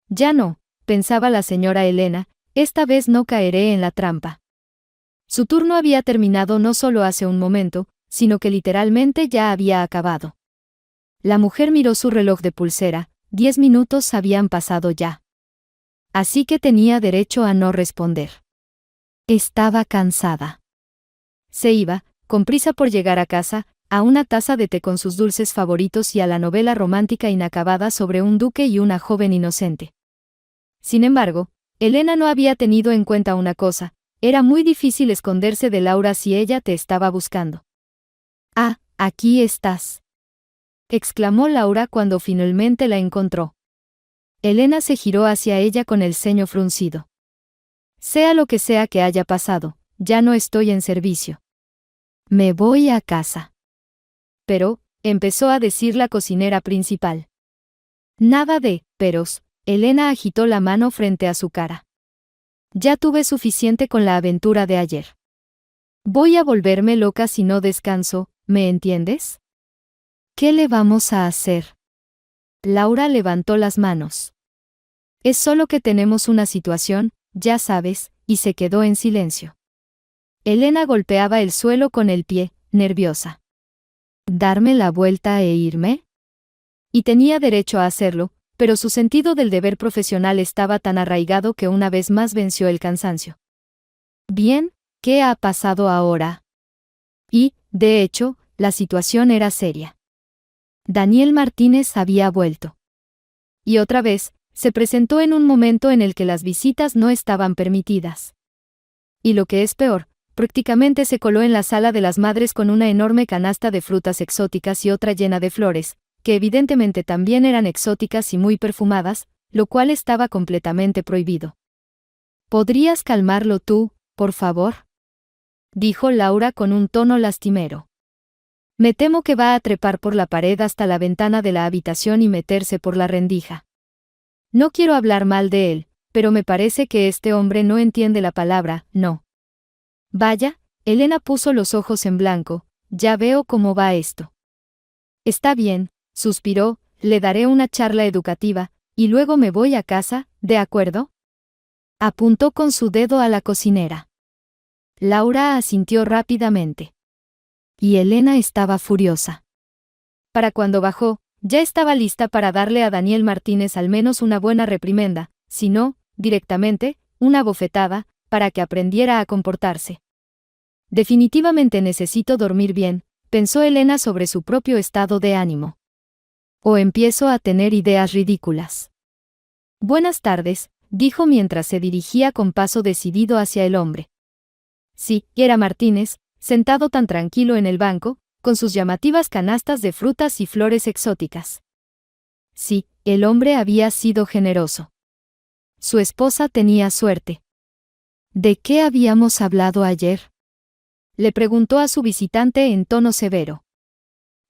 Ya no, pensaba la señora Elena, esta vez no caeré en la trampa. Su turno había terminado no solo hace un momento, sino que literalmente ya había acabado. La mujer miró su reloj de pulsera, 10 minutos habían pasado ya. Así que tenía derecho a no responder. Estaba cansada. Se iba, con prisa por llegar a casa, a una taza de té con sus dulces favoritos y a la novela romántica inacabada sobre un duque y una joven inocente. Sin embargo, Elena no había tenido en cuenta una cosa, era muy difícil esconderse de Laura si ella te estaba buscando. «Ah, aquí estás», exclamó Laura cuando finalmente la encontró. Elena se giró hacia ella con el ceño fruncido. «Sea lo que sea que haya pasado, ya no estoy en servicio. Me voy a casa». «Pero», empezó a decir la cocinera principal. «Nada de peros», Elena agitó la mano frente a su cara. «Ya tuve suficiente con la aventura de ayer. Voy a volverme loca si no descanso, ¿me entiendes?» «¿Qué le vamos a hacer?» Laura levantó las manos. «Es solo que tenemos una situación, ya sabes», y se quedó en silencio. Elena golpeaba el suelo con el pie, nerviosa. ¿Darme la vuelta e irme? Y tenía derecho a hacerlo, pero su sentido del deber profesional estaba tan arraigado que una vez más venció el cansancio. Bien, ¿qué ha pasado ahora? Y, de hecho, la situación era seria. Daniel Martínez había vuelto. Y otra vez, se presentó en un momento en el que las visitas no estaban permitidas. Y lo que es peor, prácticamente se coló en la sala de las madres con una enorme canasta de frutas exóticas y otra llena de flores, que evidentemente también eran exóticas y muy perfumadas, lo cual estaba completamente prohibido. ¿Podrías calmarlo tú, por favor?, dijo Laura con un tono lastimero. Me temo que va a trepar por la pared hasta la ventana de la habitación y meterse por la rendija. No quiero hablar mal de él, pero me parece que este hombre no entiende la palabra no. Vaya, Elena puso los ojos en blanco, ya veo cómo va esto. Está bien, suspiró, le daré una charla educativa, y luego me voy a casa, ¿de acuerdo? Apuntó con su dedo a la cocinera. Laura asintió rápidamente. Y Elena estaba furiosa. Para cuando bajó, ya estaba lista para darle a Daniel Martínez al menos una buena reprimenda, si no, directamente, una bofetada, para que aprendiera a comportarse. Definitivamente necesito dormir bien, pensó Elena sobre su propio estado de ánimo. O empiezo a tener ideas ridículas. Buenas tardes, dijo mientras se dirigía con paso decidido hacia el hombre. Sí, era Martínez, sentado tan tranquilo en el banco, con sus llamativas canastas de frutas y flores exóticas. Sí, el hombre había sido generoso. Su esposa tenía suerte. ¿De qué habíamos hablado ayer?, le preguntó a su visitante en tono severo.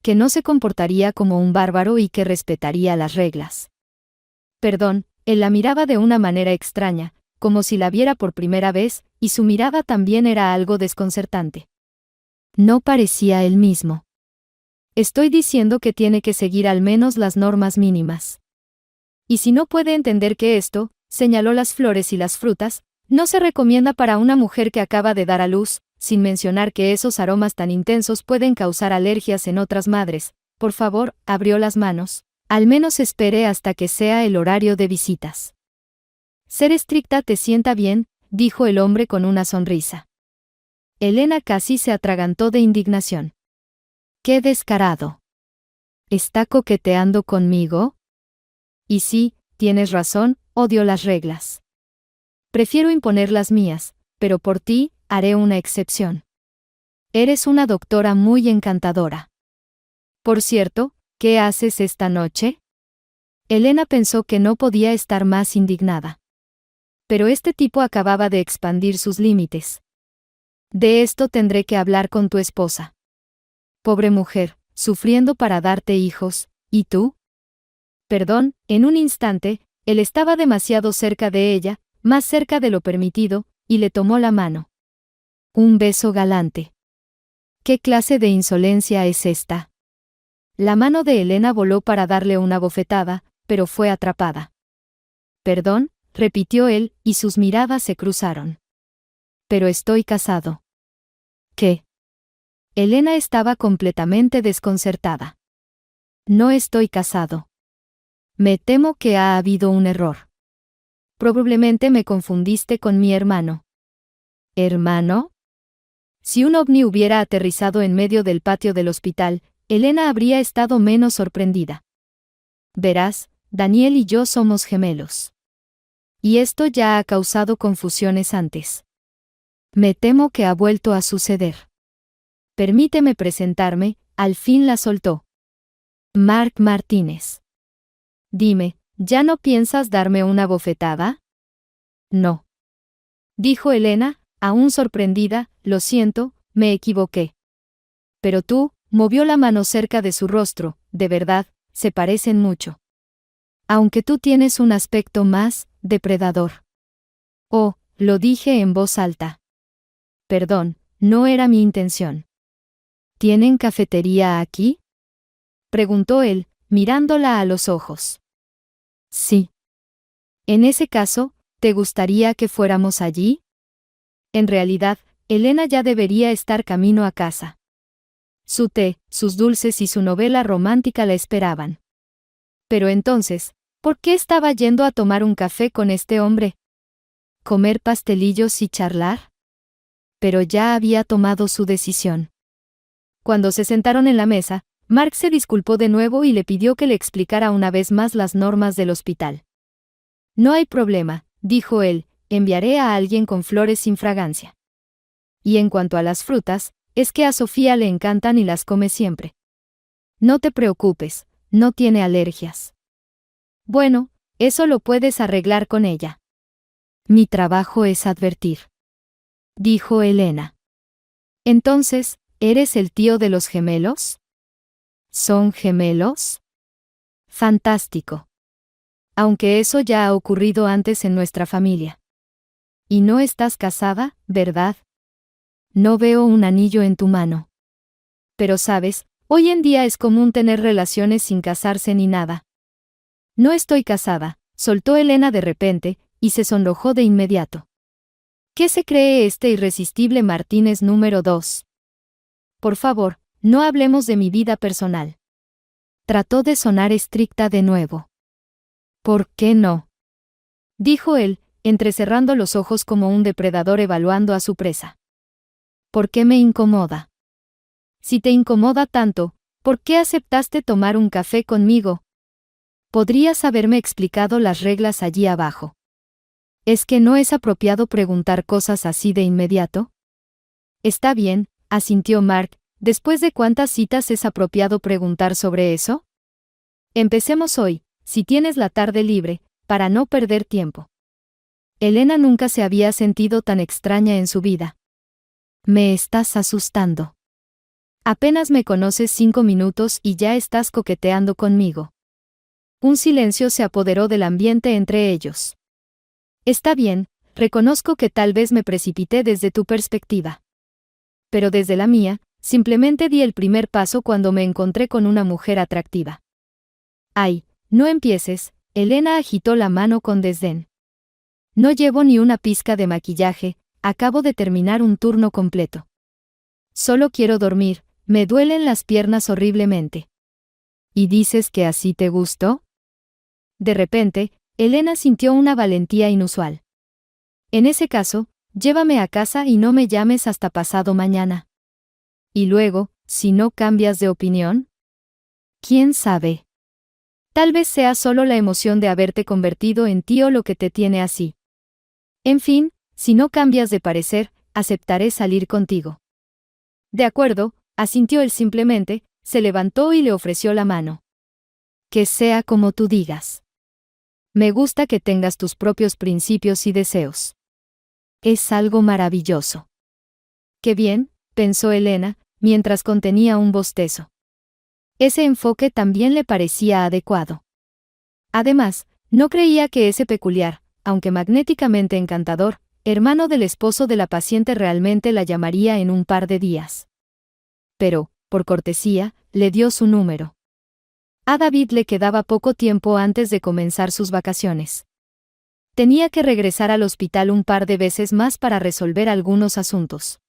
Que no se comportaría como un bárbaro y que respetaría las reglas. Perdón, él la miraba de una manera extraña, como si la viera por primera vez, y su mirada también era algo desconcertante. No parecía él mismo. Estoy diciendo que tiene que seguir al menos las normas mínimas. Y si no puede entender que esto, señaló las flores y las frutas, no se recomienda para una mujer que acaba de dar a luz, sin mencionar que esos aromas tan intensos pueden causar alergias en otras madres, por favor, abrió las manos, al menos espere hasta que sea el horario de visitas. Ser estricta te sienta bien, dijo el hombre con una sonrisa. Elena casi se atragantó de indignación. ¡Qué descarado! ¿Está coqueteando conmigo? Y sí, tienes razón, odio las reglas. Prefiero imponer las mías, pero por ti, haré una excepción. Eres una doctora muy encantadora. Por cierto, ¿qué haces esta noche? Elena pensó que no podía estar más indignada. Pero este tipo acababa de expandir sus límites. De esto tendré que hablar con tu esposa. Pobre mujer, sufriendo para darte hijos, ¿y tú? Perdón, en un instante, él estaba demasiado cerca de ella, más cerca de lo permitido, y le tomó la mano. Un beso galante. ¿Qué clase de insolencia es esta? La mano de Elena voló para darle una bofetada, pero fue atrapada. Perdón, repitió él, y sus miradas se cruzaron. Pero estoy casado. ¿Qué? Elena estaba completamente desconcertada. No estoy casado. Me temo que ha habido un error. Probablemente me confundiste con mi hermano. ¿Hermano? Si un ovni hubiera aterrizado en medio del patio del hospital, Elena habría estado menos sorprendida. Verás, Daniel y yo somos gemelos. Y esto ya ha causado confusiones antes. Me temo que ha vuelto a suceder. Permíteme presentarme, al fin la soltó. Mark Martínez. Dime, ¿ya no piensas darme una bofetada? No. Dijo Elena, aún sorprendida, lo siento, me equivoqué. Pero tú, movió la mano cerca de su rostro, de verdad, se parecen mucho. Aunque tú tienes un aspecto más, depredador. Oh, lo dije en voz alta. Perdón, no era mi intención. ¿Tienen cafetería aquí?, preguntó él, mirándola a los ojos. Sí. En ese caso, ¿te gustaría que fuéramos allí? En realidad, Elena ya debería estar camino a casa. Su té, sus dulces y su novela romántica la esperaban. Pero entonces, ¿por qué estaba yendo a tomar un café con este hombre? ¿Comer pastelillos y charlar? Pero ya había tomado su decisión. Cuando se sentaron en la mesa, Mark se disculpó de nuevo y le pidió que le explicara una vez más las normas del hospital. No hay problema, dijo él, enviaré a alguien con flores sin fragancia. y en cuanto a las frutas, es que a Sofía le encantan y las come siempre. No te preocupes, no tiene alergias. Bueno, eso lo puedes arreglar con ella. Mi trabajo es advertir, dijo Elena. Entonces, ¿eres el tío de los gemelos? ¿Son gemelos? Fantástico. Aunque eso ya ha ocurrido antes en nuestra familia. Y no estás casada, ¿verdad? No veo un anillo en tu mano. Pero sabes, hoy en día es común tener relaciones sin casarse ni nada. No estoy casada, soltó Elena de repente, y se sonrojó de inmediato. ¿Qué se cree este irresistible Martínez número 2? Por favor, no hablemos de mi vida personal. Trató de sonar estricta de nuevo. ¿Por qué no? Dijo él, entrecerrando los ojos como un depredador evaluando a su presa. ¿Por qué me incomoda? Si te incomoda tanto, ¿por qué aceptaste tomar un café conmigo? Podrías haberme explicado las reglas allí abajo. ¿Es que no es apropiado preguntar cosas así de inmediato? Está bien, asintió Mark. ¿Después de cuántas citas es apropiado preguntar sobre eso? Empecemos hoy, si tienes la tarde libre, para no perder tiempo. Elena nunca se había sentido tan extraña en su vida. Me estás asustando. Apenas me conoces 5 minutos y ya estás coqueteando conmigo. Un silencio se apoderó del ambiente entre ellos. Está bien, reconozco que tal vez me precipité desde tu perspectiva. Pero desde la mía, simplemente di el primer paso cuando me encontré con una mujer atractiva. Ay, no empieces, Elena agitó la mano con desdén. No llevo ni una pizca de maquillaje, acabo de terminar un turno completo. Solo quiero dormir, me duelen las piernas horriblemente. ¿Y dices que así te gustó? De repente, Elena sintió una valentía inusual. En ese caso, llévame a casa y no me llames hasta pasado mañana. Y luego, si no cambias de opinión. ¿Quién sabe? Tal vez sea solo la emoción de haberte convertido en tío lo que te tiene así. En fin, si no cambias de parecer, aceptaré salir contigo. De acuerdo, asintió él simplemente, se levantó y le ofreció la mano. Que sea como tú digas. Me gusta que tengas tus propios principios y deseos. Es algo maravilloso. Qué bien, pensó Elena, mientras contenía un bostezo. Ese enfoque también le parecía adecuado. Además, no creía que ese peculiar, aunque magnéticamente encantador, hermano del esposo de la paciente realmente la llamaría en un par de días. Pero, por cortesía, le dio su número. A David le quedaba poco tiempo antes de comenzar sus vacaciones. Tenía que regresar al hospital un par de veces más para resolver algunos asuntos.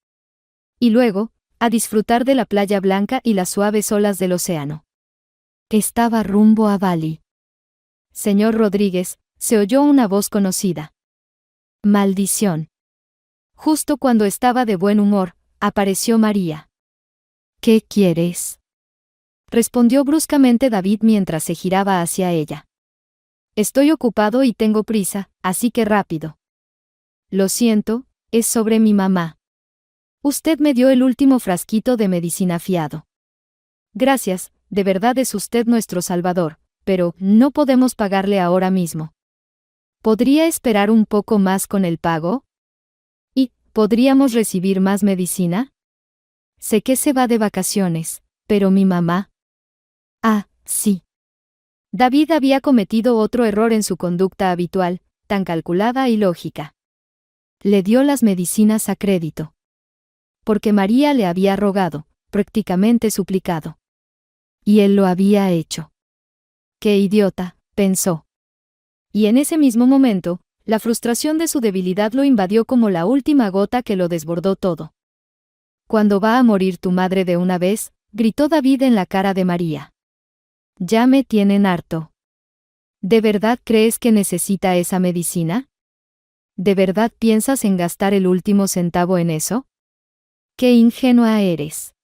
Y luego, a disfrutar de la playa blanca y las suaves olas del océano. Estaba rumbo a Bali. Señor Rodríguez, se oyó una voz conocida. Maldición. Justo cuando estaba de buen humor, apareció María. ¿Qué quieres? Respondió bruscamente David mientras se giraba hacia ella. Estoy ocupado y tengo prisa, así que rápido. Lo siento, es sobre mi mamá. Usted me dio el último frasquito de medicina fiado. Gracias, de verdad es usted nuestro salvador, pero no podemos pagarle ahora mismo. ¿Podría esperar un poco más con el pago? ¿Y podríamos recibir más medicina? Sé que se va de vacaciones, pero mi mamá. Ah, sí. David había cometido otro error en su conducta habitual, tan calculada y lógica. Le dio las medicinas a crédito. Porque María le había rogado, prácticamente suplicado. Y él lo había hecho. ¡Qué idiota!, pensó. Y en ese mismo momento, la frustración de su debilidad lo invadió como la última gota que lo desbordó todo. «¿Cuándo va a morir tu madre de una vez?», gritó David en la cara de María. «Ya me tienen harto». ¿De verdad crees que necesita esa medicina? ¿De verdad piensas en gastar el último centavo en eso? ¡Qué ingenua eres!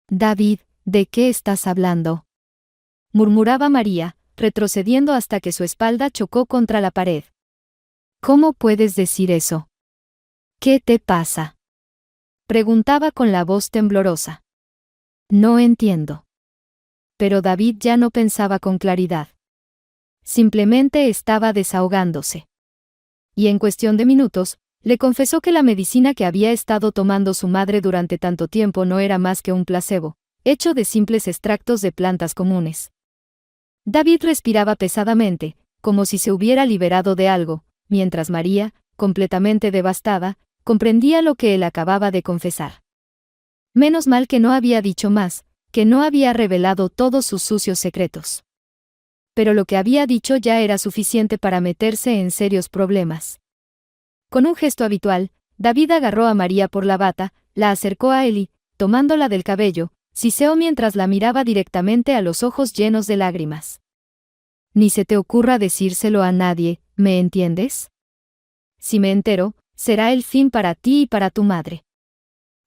David, ¿de qué estás hablando?, murmuraba María, retrocediendo hasta que su espalda chocó contra la pared. ¿Cómo puedes decir eso? ¿Qué te pasa? Preguntaba con la voz temblorosa. No entiendo. Pero David ya no pensaba con claridad. Simplemente estaba desahogándose. Y en cuestión de minutos, le confesó que la medicina que había estado tomando su madre durante tanto tiempo no era más que un placebo, hecho de simples extractos de plantas comunes. David respiraba pesadamente, como si se hubiera liberado de algo, mientras María, completamente devastada, comprendía lo que él acababa de confesar. Menos mal que no había dicho más, que no había revelado todos sus sucios secretos. Pero lo que había dicho ya era suficiente para meterse en serios problemas. Con un gesto habitual, David agarró a María por la bata, la acercó a él y, tomándola del cabello, siseó mientras la miraba directamente a los ojos llenos de lágrimas. Ni se te ocurra decírselo a nadie, ¿me entiendes? Si me entero, será el fin para ti y para tu madre.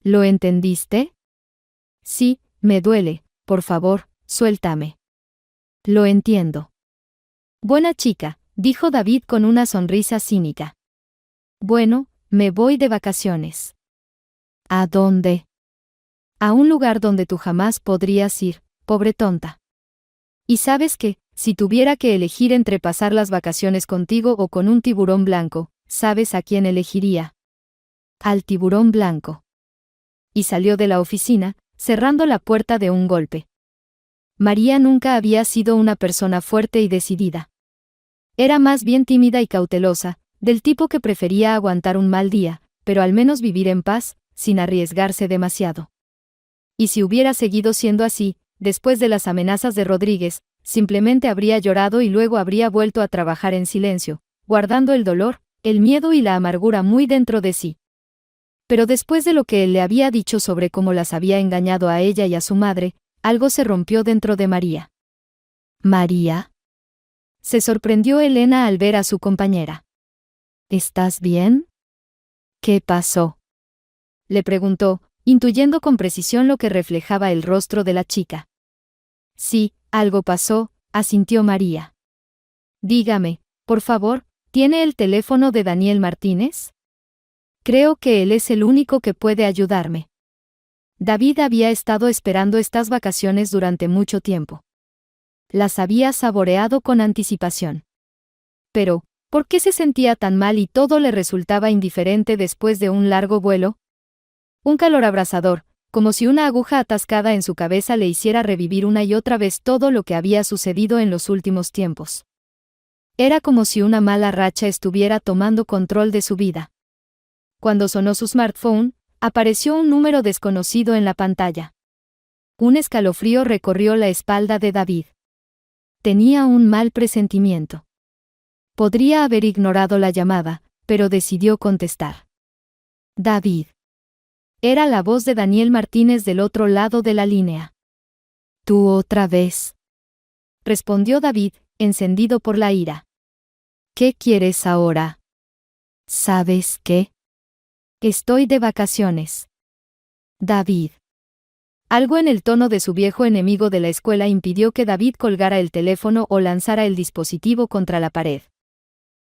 ¿Lo entendiste? Sí, me duele, por favor, suéltame. Lo entiendo. Buena chica, dijo David con una sonrisa cínica. Bueno, me voy de vacaciones. ¿A dónde? A un lugar donde tú jamás podrías ir, pobre tonta. Y sabes que, si tuviera que elegir entre pasar las vacaciones contigo o con un tiburón blanco, ¿sabes a quién elegiría? Al tiburón blanco. Y salió de la oficina, cerrando la puerta de un golpe. María nunca había sido una persona fuerte y decidida. Era más bien tímida y cautelosa, del tipo que prefería aguantar un mal día, pero al menos vivir en paz, sin arriesgarse demasiado. Y si hubiera seguido siendo así, después de las amenazas de Rodríguez, simplemente habría llorado y luego habría vuelto a trabajar en silencio, guardando el dolor, el miedo y la amargura muy dentro de sí. Pero después de lo que él le había dicho sobre cómo las había engañado a ella y a su madre, algo se rompió dentro de María. ¿María? Se sorprendió Elena al ver a su compañera. ¿Estás bien? ¿Qué pasó? Le preguntó, intuyendo con precisión lo que reflejaba el rostro de la chica. Sí, algo pasó, asintió María. Dígame, por favor, ¿tiene el teléfono de Daniel Martínez? Creo que él es el único que puede ayudarme. David había estado esperando estas vacaciones durante mucho tiempo. Las había saboreado con anticipación. Pero, ¿por qué se sentía tan mal y todo le resultaba indiferente después de un largo vuelo? Un calor abrasador, como si una aguja atascada en su cabeza le hiciera revivir una y otra vez todo lo que había sucedido en los últimos tiempos. Era como si una mala racha estuviera tomando control de su vida. Cuando sonó su smartphone, apareció un número desconocido en la pantalla. Un escalofrío recorrió la espalda de David. Tenía un mal presentimiento. Podría haber ignorado la llamada, pero decidió contestar. David. Era la voz de Daniel Martínez del otro lado de la línea. ¿Tú otra vez? Respondió David, encendido por la ira. ¿Qué quieres ahora? ¿Sabes qué? Estoy de vacaciones. David. Algo en el tono de su viejo enemigo de la escuela impidió que David colgara el teléfono o lanzara el dispositivo contra la pared.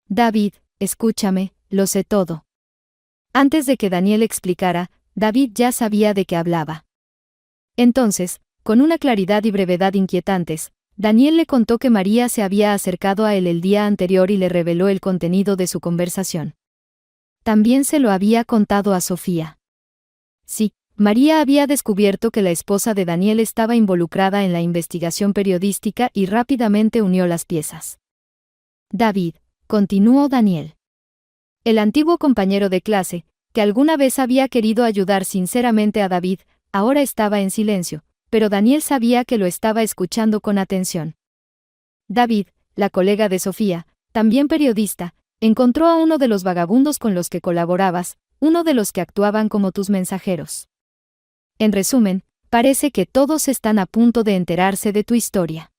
David, escúchame, lo sé todo. Antes de que Daniel explicara, David ya sabía de qué hablaba. Entonces, con una claridad y brevedad inquietantes, Daniel le contó que María se había acercado a él el día anterior y le reveló el contenido de su conversación. También se lo había contado a Sofía. Sí, María había descubierto que la esposa de Daniel estaba involucrada en la investigación periodística y rápidamente unió las piezas. David, continuó Daniel. El antiguo compañero de clase, que alguna vez había querido ayudar sinceramente a David, ahora estaba en silencio, pero Daniel sabía que lo estaba escuchando con atención. David, la colega de Sofía, también periodista, encontró a uno de los vagabundos con los que colaborabas, uno de los que actuaban como tus mensajeros. En resumen, parece que todos están a punto de enterarse de tu historia.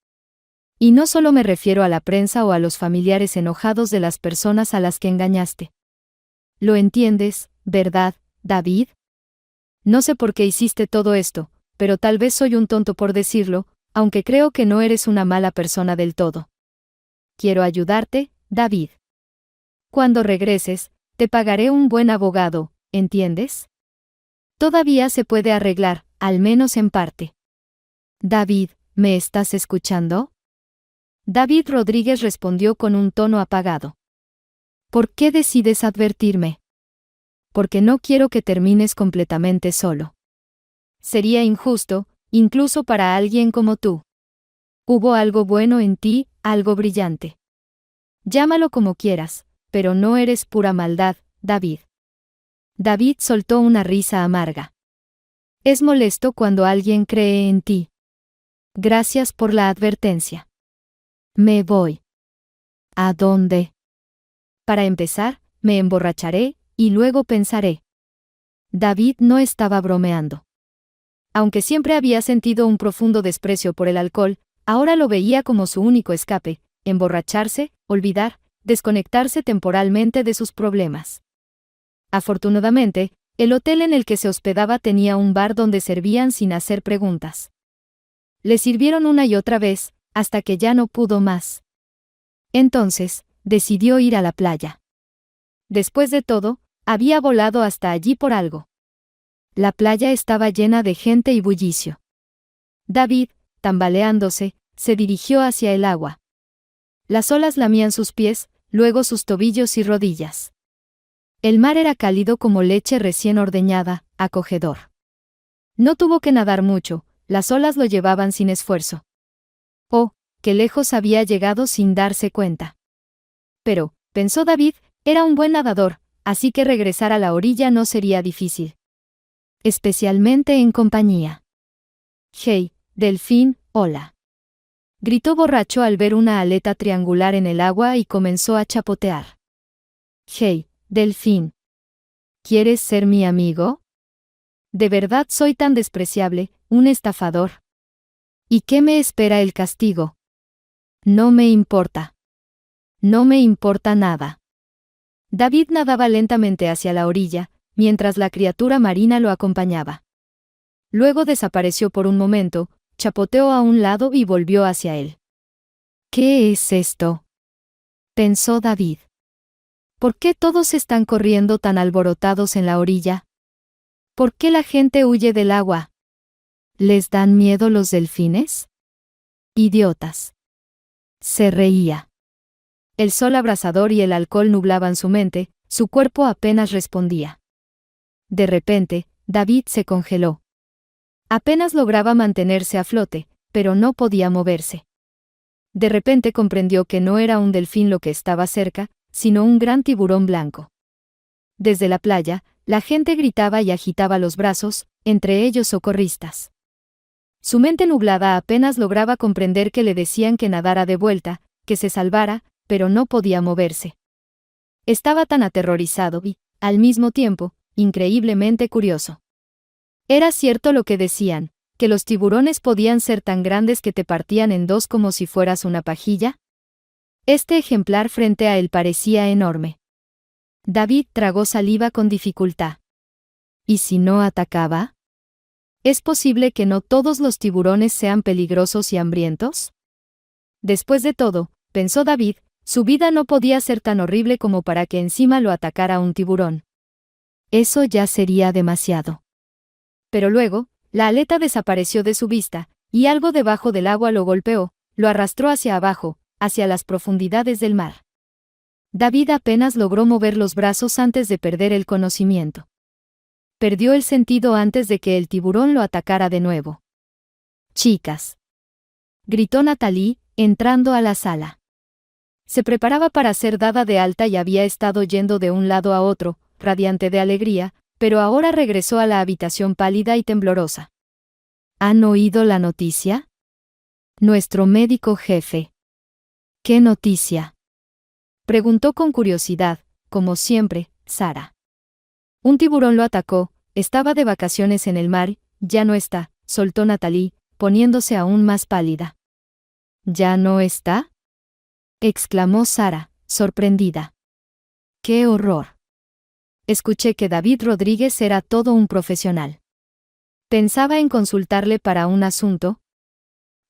Y no solo me refiero a la prensa o a los familiares enojados de las personas a las que engañaste. ¿Lo entiendes, verdad, David? No sé por qué hiciste todo esto, pero tal vez soy un tonto por decirlo, aunque creo que no eres una mala persona del todo. Quiero ayudarte, David. Cuando regreses, te pagaré un buen abogado, ¿entiendes? Todavía se puede arreglar, al menos en parte. David, ¿me estás escuchando? David Rodríguez respondió con un tono apagado. ¿Por qué decides advertirme? Porque no quiero que termines completamente solo. Sería injusto, incluso para alguien como tú. Hubo algo bueno en ti, algo brillante. Llámalo como quieras, pero no eres pura maldad, David. David soltó una risa amarga. Es molesto cuando alguien cree en ti. Gracias por la advertencia. Me voy. ¿A dónde? Para empezar, me emborracharé, y luego pensaré. David no estaba bromeando. Aunque siempre había sentido un profundo desprecio por el alcohol, ahora lo veía como su único escape, emborracharse, olvidar, desconectarse temporalmente de sus problemas. Afortunadamente, el hotel en el que se hospedaba tenía un bar donde servían sin hacer preguntas. Le sirvieron una y otra vez, hasta que ya no pudo más. Entonces, decidió ir a la playa. Después de todo, había volado hasta allí por algo. La playa estaba llena de gente y bullicio. David, tambaleándose, se dirigió hacia el agua. Las olas lamían sus pies, luego sus tobillos y rodillas. El mar era cálido como leche recién ordeñada, acogedor. No tuvo que nadar mucho, las olas lo llevaban sin esfuerzo. Oh, qué lejos había llegado sin darse cuenta. Pero, pensó David, era un buen nadador, así que regresar a la orilla no sería difícil. Especialmente en compañía. Hey, delfín, hola. Gritó borracho al ver una aleta triangular en el agua y comenzó a chapotear. Hey, delfín. ¿Quieres ser mi amigo? ¿De verdad soy tan despreciable, un estafador? ¿Y qué me espera el castigo? No me importa. No me importa nada. David nadaba lentamente hacia la orilla, mientras la criatura marina lo acompañaba. Luego desapareció por un momento, chapoteó a un lado y volvió hacia él. ¿Qué es esto?, pensó David. ¿Por qué todos están corriendo tan alborotados en la orilla? ¿Por qué la gente huye del agua? ¿Les dan miedo los delfines? Idiotas. Se reía. El sol abrasador y el alcohol nublaban su mente, su cuerpo apenas respondía. De repente, David se congeló. Apenas lograba mantenerse a flote, pero no podía moverse. De repente comprendió que no era un delfín lo que estaba cerca, sino un gran tiburón blanco. Desde la playa, la gente gritaba y agitaba los brazos, entre ellos socorristas. Su mente nublada apenas lograba comprender que le decían que nadara de vuelta, que se salvara, pero no podía moverse. Estaba tan aterrorizado y, al mismo tiempo, increíblemente curioso. Era cierto lo que decían, que los tiburones podían ser tan grandes que te partían en dos como si fueras una pajilla. Este ejemplar frente a él parecía enorme. David tragó saliva con dificultad. ¿Y si no atacaba? ¿Es posible que no todos los tiburones sean peligrosos y hambrientos? Después de todo, pensó David, su vida no podía ser tan horrible como para que encima lo atacara un tiburón. Eso ya sería demasiado. Pero luego, la aleta desapareció de su vista, y algo debajo del agua lo golpeó, lo arrastró hacia abajo, hacia las profundidades del mar. David apenas logró mover los brazos antes de perder el conocimiento. Perdió el sentido antes de que el tiburón lo atacara de nuevo. «Chicas», gritó Natalie, entrando a la sala. Se preparaba para ser dada de alta y había estado yendo de un lado a otro, radiante de alegría, pero ahora regresó a la habitación pálida y temblorosa. ¿Han oído la noticia? Nuestro médico jefe. ¿Qué noticia?, preguntó con curiosidad, como siempre, Sara. Un tiburón lo atacó, estaba de vacaciones en el mar, ya no está, soltó Natalie, poniéndose aún más pálida. ¿Ya no está?, exclamó Sara, sorprendida. ¡Qué horror! Escuché que David Rodríguez era todo un profesional. ¿Pensaba en consultarle para un asunto?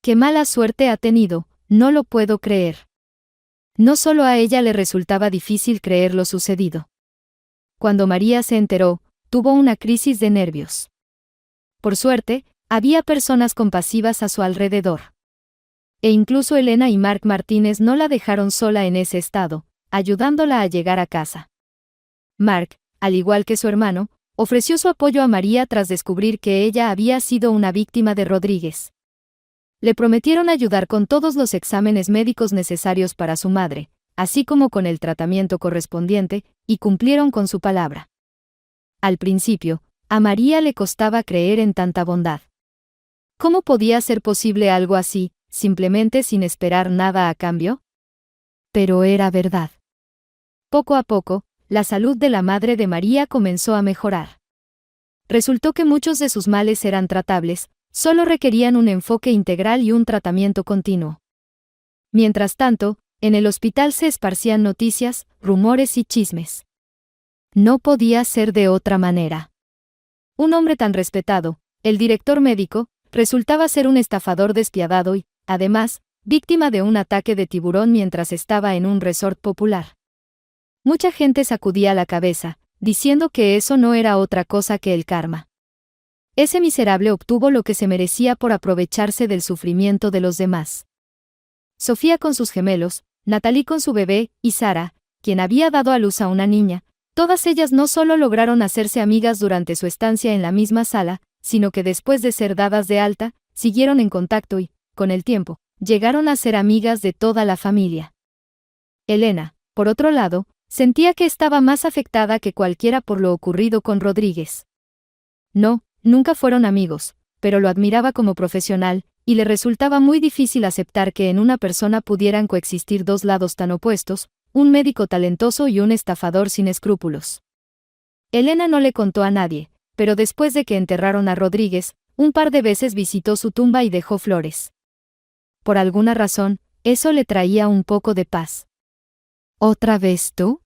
¡Qué mala suerte ha tenido! No lo puedo creer. No solo a ella le resultaba difícil creer lo sucedido. Cuando María se enteró, tuvo una crisis de nervios. Por suerte, había personas compasivas a su alrededor. E incluso Elena y Mark Martínez no la dejaron sola en ese estado, ayudándola a llegar a casa. Mark, al igual que su hermano, ofreció su apoyo a María tras descubrir que ella había sido una víctima de Rodríguez. Le prometieron ayudar con todos los exámenes médicos necesarios para su madre, así como con el tratamiento correspondiente, y cumplieron con su palabra. Al principio, a María le costaba creer en tanta bondad. ¿Cómo podía ser posible algo así, simplemente sin esperar nada a cambio? Pero era verdad. Poco a poco, la salud de la madre de María comenzó a mejorar. Resultó que muchos de sus males eran tratables, solo requerían un enfoque integral y un tratamiento continuo. Mientras tanto, en el hospital se esparcían noticias, rumores y chismes. No podía ser de otra manera. Un hombre tan respetado, el director médico, resultaba ser un estafador despiadado y, además, víctima de un ataque de tiburón mientras estaba en un resort popular. Mucha gente sacudía la cabeza, diciendo que eso no era otra cosa que el karma. Ese miserable obtuvo lo que se merecía por aprovecharse del sufrimiento de los demás. Sofía con sus gemelos, Natalie con su bebé, y Sara, quien había dado a luz a una niña, todas ellas no solo lograron hacerse amigas durante su estancia en la misma sala, sino que después de ser dadas de alta, siguieron en contacto y, con el tiempo, llegaron a ser amigas de toda la familia. Elena, por otro lado, sentía que estaba más afectada que cualquiera por lo ocurrido con Rodríguez. No, nunca fueron amigos, pero lo admiraba como profesional, y le resultaba muy difícil aceptar que en una persona pudieran coexistir dos lados tan opuestos, un médico talentoso y un estafador sin escrúpulos. Elena no le contó a nadie, pero después de que enterraron a Rodríguez, un par de veces visitó su tumba y dejó flores. Por alguna razón, eso le traía un poco de paz. ¿Otra vez tú?,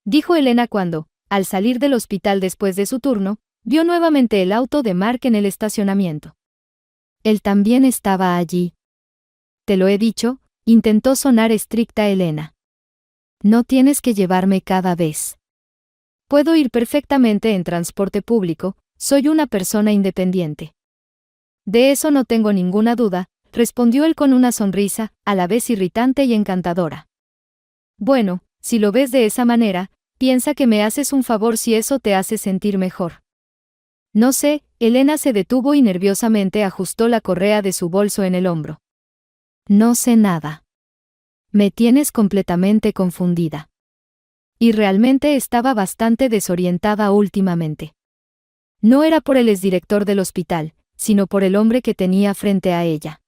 dijo Elena cuando, al salir del hospital después de su turno, vio nuevamente el auto de Mark en el estacionamiento. Él también estaba allí. Te lo he dicho, intentó sonar estricta Elena. No tienes que llevarme cada vez. Puedo ir perfectamente en transporte público, soy una persona independiente. De eso no tengo ninguna duda, respondió él con una sonrisa, a la vez irritante y encantadora. Bueno, si lo ves de esa manera, piensa que me haces un favor si eso te hace sentir mejor. No sé, Elena se detuvo y nerviosamente ajustó la correa de su bolso en el hombro. No sé nada. Me tienes completamente confundida. Y realmente estaba bastante desorientada últimamente. No era por el exdirector del hospital, sino por el hombre que tenía frente a ella.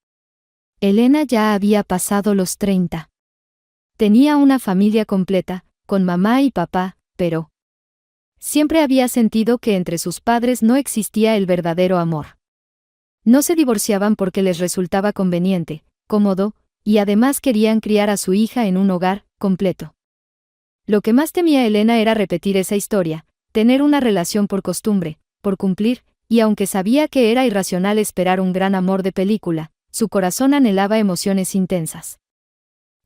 Elena ya había pasado los 30. Tenía una familia completa, con mamá y papá, pero siempre había sentido que entre sus padres no existía el verdadero amor. No se divorciaban porque les resultaba conveniente, cómodo, y además querían criar a su hija en un hogar completo. Lo que más temía Elena era repetir esa historia, tener una relación por costumbre, por cumplir, y aunque sabía que era irracional esperar un gran amor de película, su corazón anhelaba emociones intensas.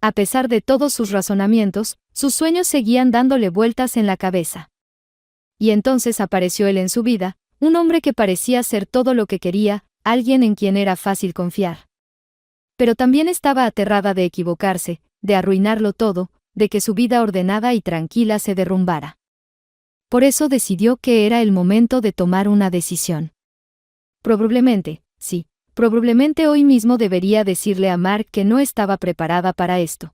A pesar de todos sus razonamientos, sus sueños seguían dándole vueltas en la cabeza. Y entonces apareció él en su vida, un hombre que parecía ser todo lo que quería, alguien en quien era fácil confiar. Pero también estaba aterrada de equivocarse, de arruinarlo todo, de que su vida ordenada y tranquila se derrumbara. Por eso decidió que era el momento de tomar una decisión. Probablemente, sí, probablemente hoy mismo debería decirle a Mark que no estaba preparada para esto.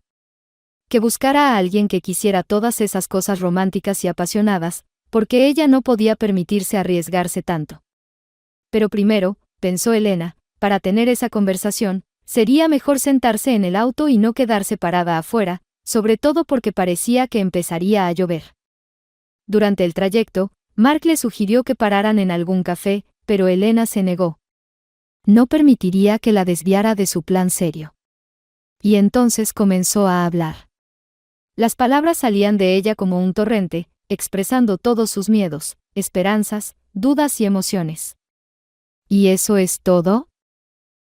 Que buscara a alguien que quisiera todas esas cosas románticas y apasionadas, porque ella no podía permitirse arriesgarse tanto. Pero primero, pensó Elena, para tener esa conversación, sería mejor sentarse en el auto y no quedarse parada afuera, sobre todo porque parecía que empezaría a llover. Durante el trayecto, Mark le sugirió que pararan en algún café, pero Elena se negó. No permitiría que la desviara de su plan serio. Y entonces comenzó a hablar. Las palabras salían de ella como un torrente, expresando todos sus miedos, esperanzas, dudas y emociones. ¿Y eso es todo?,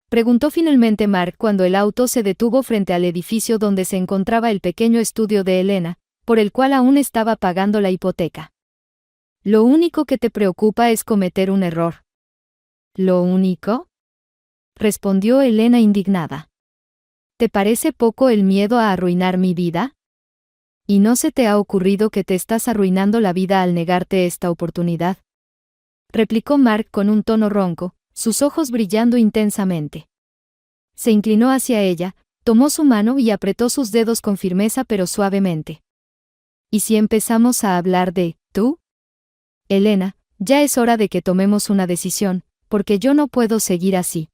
preguntó finalmente Mark cuando el auto se detuvo frente al edificio donde se encontraba el pequeño estudio de Elena, por el cual aún estaba pagando la hipoteca. Lo único que te preocupa es cometer un error. ¿Lo único? Respondió Elena indignada. ¿Te parece poco el miedo a arruinar mi vida? ¿Y no se te ha ocurrido que te estás arruinando la vida al negarte esta oportunidad? Replicó Mark con un tono ronco, sus ojos brillando intensamente. Se inclinó hacia ella, tomó su mano y apretó sus dedos con firmeza pero suavemente. ¿Y si empezamos a hablar de tú? Elena, ya es hora de que tomemos una decisión, porque yo no puedo seguir así.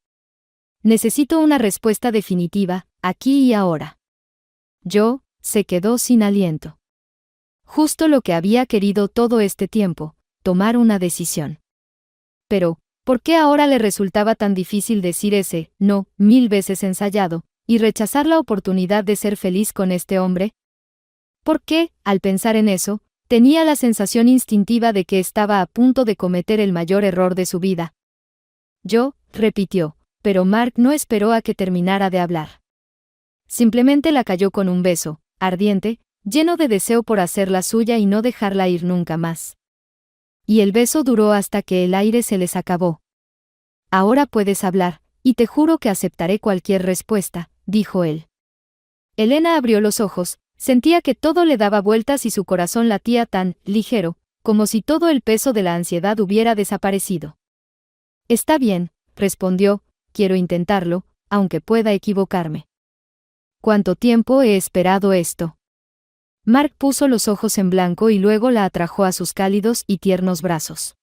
Necesito una respuesta definitiva, aquí y ahora. Se quedó sin aliento. Justo lo que había querido todo este tiempo, tomar una decisión. Pero, ¿por qué ahora le resultaba tan difícil decir ese no 1000 veces ensayado, y rechazar la oportunidad de ser feliz con este hombre? ¿Por qué, al pensar en eso, tenía la sensación instintiva de que estaba a punto de cometer el mayor error de su vida? Repitió, pero Mark no esperó a que terminara de hablar. Simplemente la cayó con un beso, ardiente, lleno de deseo por hacerla suya y no dejarla ir nunca más. Y el beso duró hasta que el aire se les acabó. Ahora puedes hablar, y te juro que aceptaré cualquier respuesta, dijo él. Elena abrió los ojos, sentía que todo le daba vueltas y su corazón latía tan ligero, como si todo el peso de la ansiedad hubiera desaparecido. Está bien, respondió, quiero intentarlo, aunque pueda equivocarme. ¿Cuánto tiempo he esperado esto? Mark puso los ojos en blanco y luego la atrajo a sus cálidos y tiernos brazos.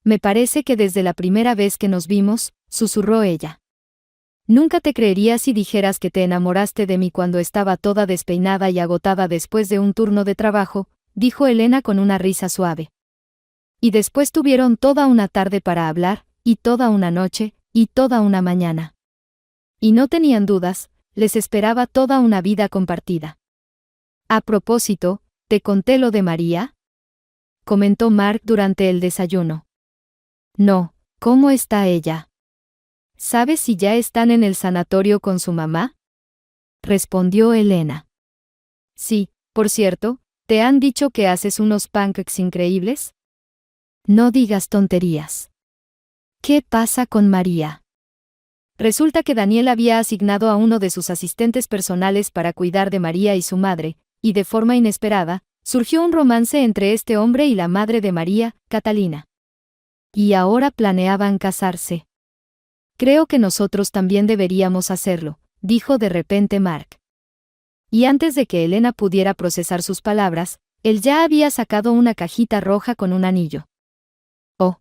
Me parece que desde la primera vez que nos vimos, susurró ella. Nunca te creería si dijeras que te enamoraste de mí cuando estaba toda despeinada y agotada después de un turno de trabajo, dijo Elena con una risa suave. Y después tuvieron toda una tarde para hablar, y toda una noche, y toda una mañana. Y no tenían dudas, les esperaba toda una vida compartida. A propósito, ¿te conté lo de María? Comentó Mark durante el desayuno. No, ¿cómo está ella? ¿Sabes si ya están en el sanatorio con su mamá? Respondió Elena. Sí, por cierto, ¿te han dicho que haces unos pancakes increíbles? No digas tonterías. ¿Qué pasa con María? Resulta que Daniel había asignado a uno de sus asistentes personales para cuidar de María y su madre, y de forma inesperada, surgió un romance entre este hombre y la madre de María, Catalina. Y ahora planeaban casarse. Creo que nosotros también deberíamos hacerlo, dijo de repente Mark. Y antes de que Elena pudiera procesar sus palabras, él ya había sacado una cajita roja con un anillo. ¡Oh!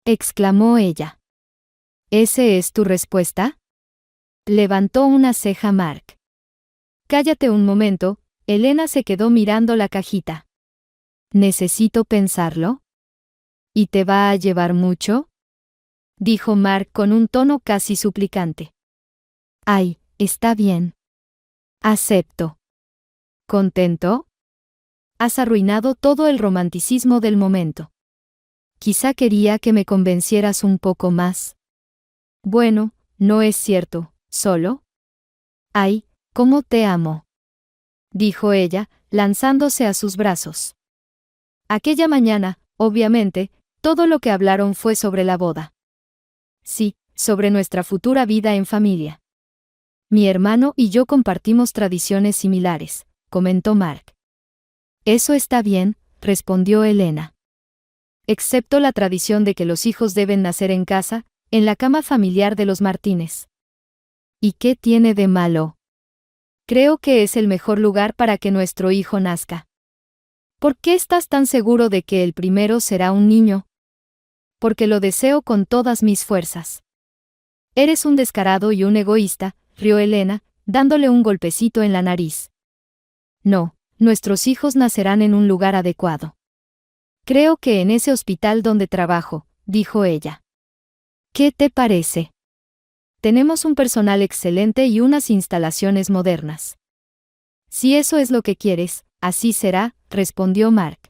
Exclamó ella. ¿Ese es tu respuesta? Levantó una ceja Mark. Cállate un momento, Elena se quedó mirando la cajita. ¿Necesito pensarlo? ¿Y te va a llevar mucho? Dijo Mark con un tono casi suplicante. Ay, está bien. Acepto. ¿Contento? Has arruinado todo el romanticismo del momento. Quizá quería que me convencieras un poco más. Bueno, no es cierto, solo. Ay, cómo te amo. Dijo ella, lanzándose a sus brazos. Aquella mañana, obviamente, todo lo que hablaron fue sobre la boda. Sí, sobre nuestra futura vida en familia. Mi hermano y yo compartimos tradiciones similares, comentó Mark. Eso está bien, respondió Elena. Excepto la tradición de que los hijos deben nacer en casa, en la cama familiar de los Martínez. ¿Y qué tiene de malo? Creo que es el mejor lugar para que nuestro hijo nazca. ¿Por qué estás tan seguro de que el primero será un niño? Porque lo deseo con todas mis fuerzas. Eres un descarado y un egoísta, rió Elena, dándole un golpecito en la nariz. No, nuestros hijos nacerán en un lugar adecuado. Creo que en ese hospital donde trabajo, dijo ella. ¿Qué te parece? Tenemos un personal excelente y unas instalaciones modernas. Si eso es lo que quieres, así será, respondió Mark.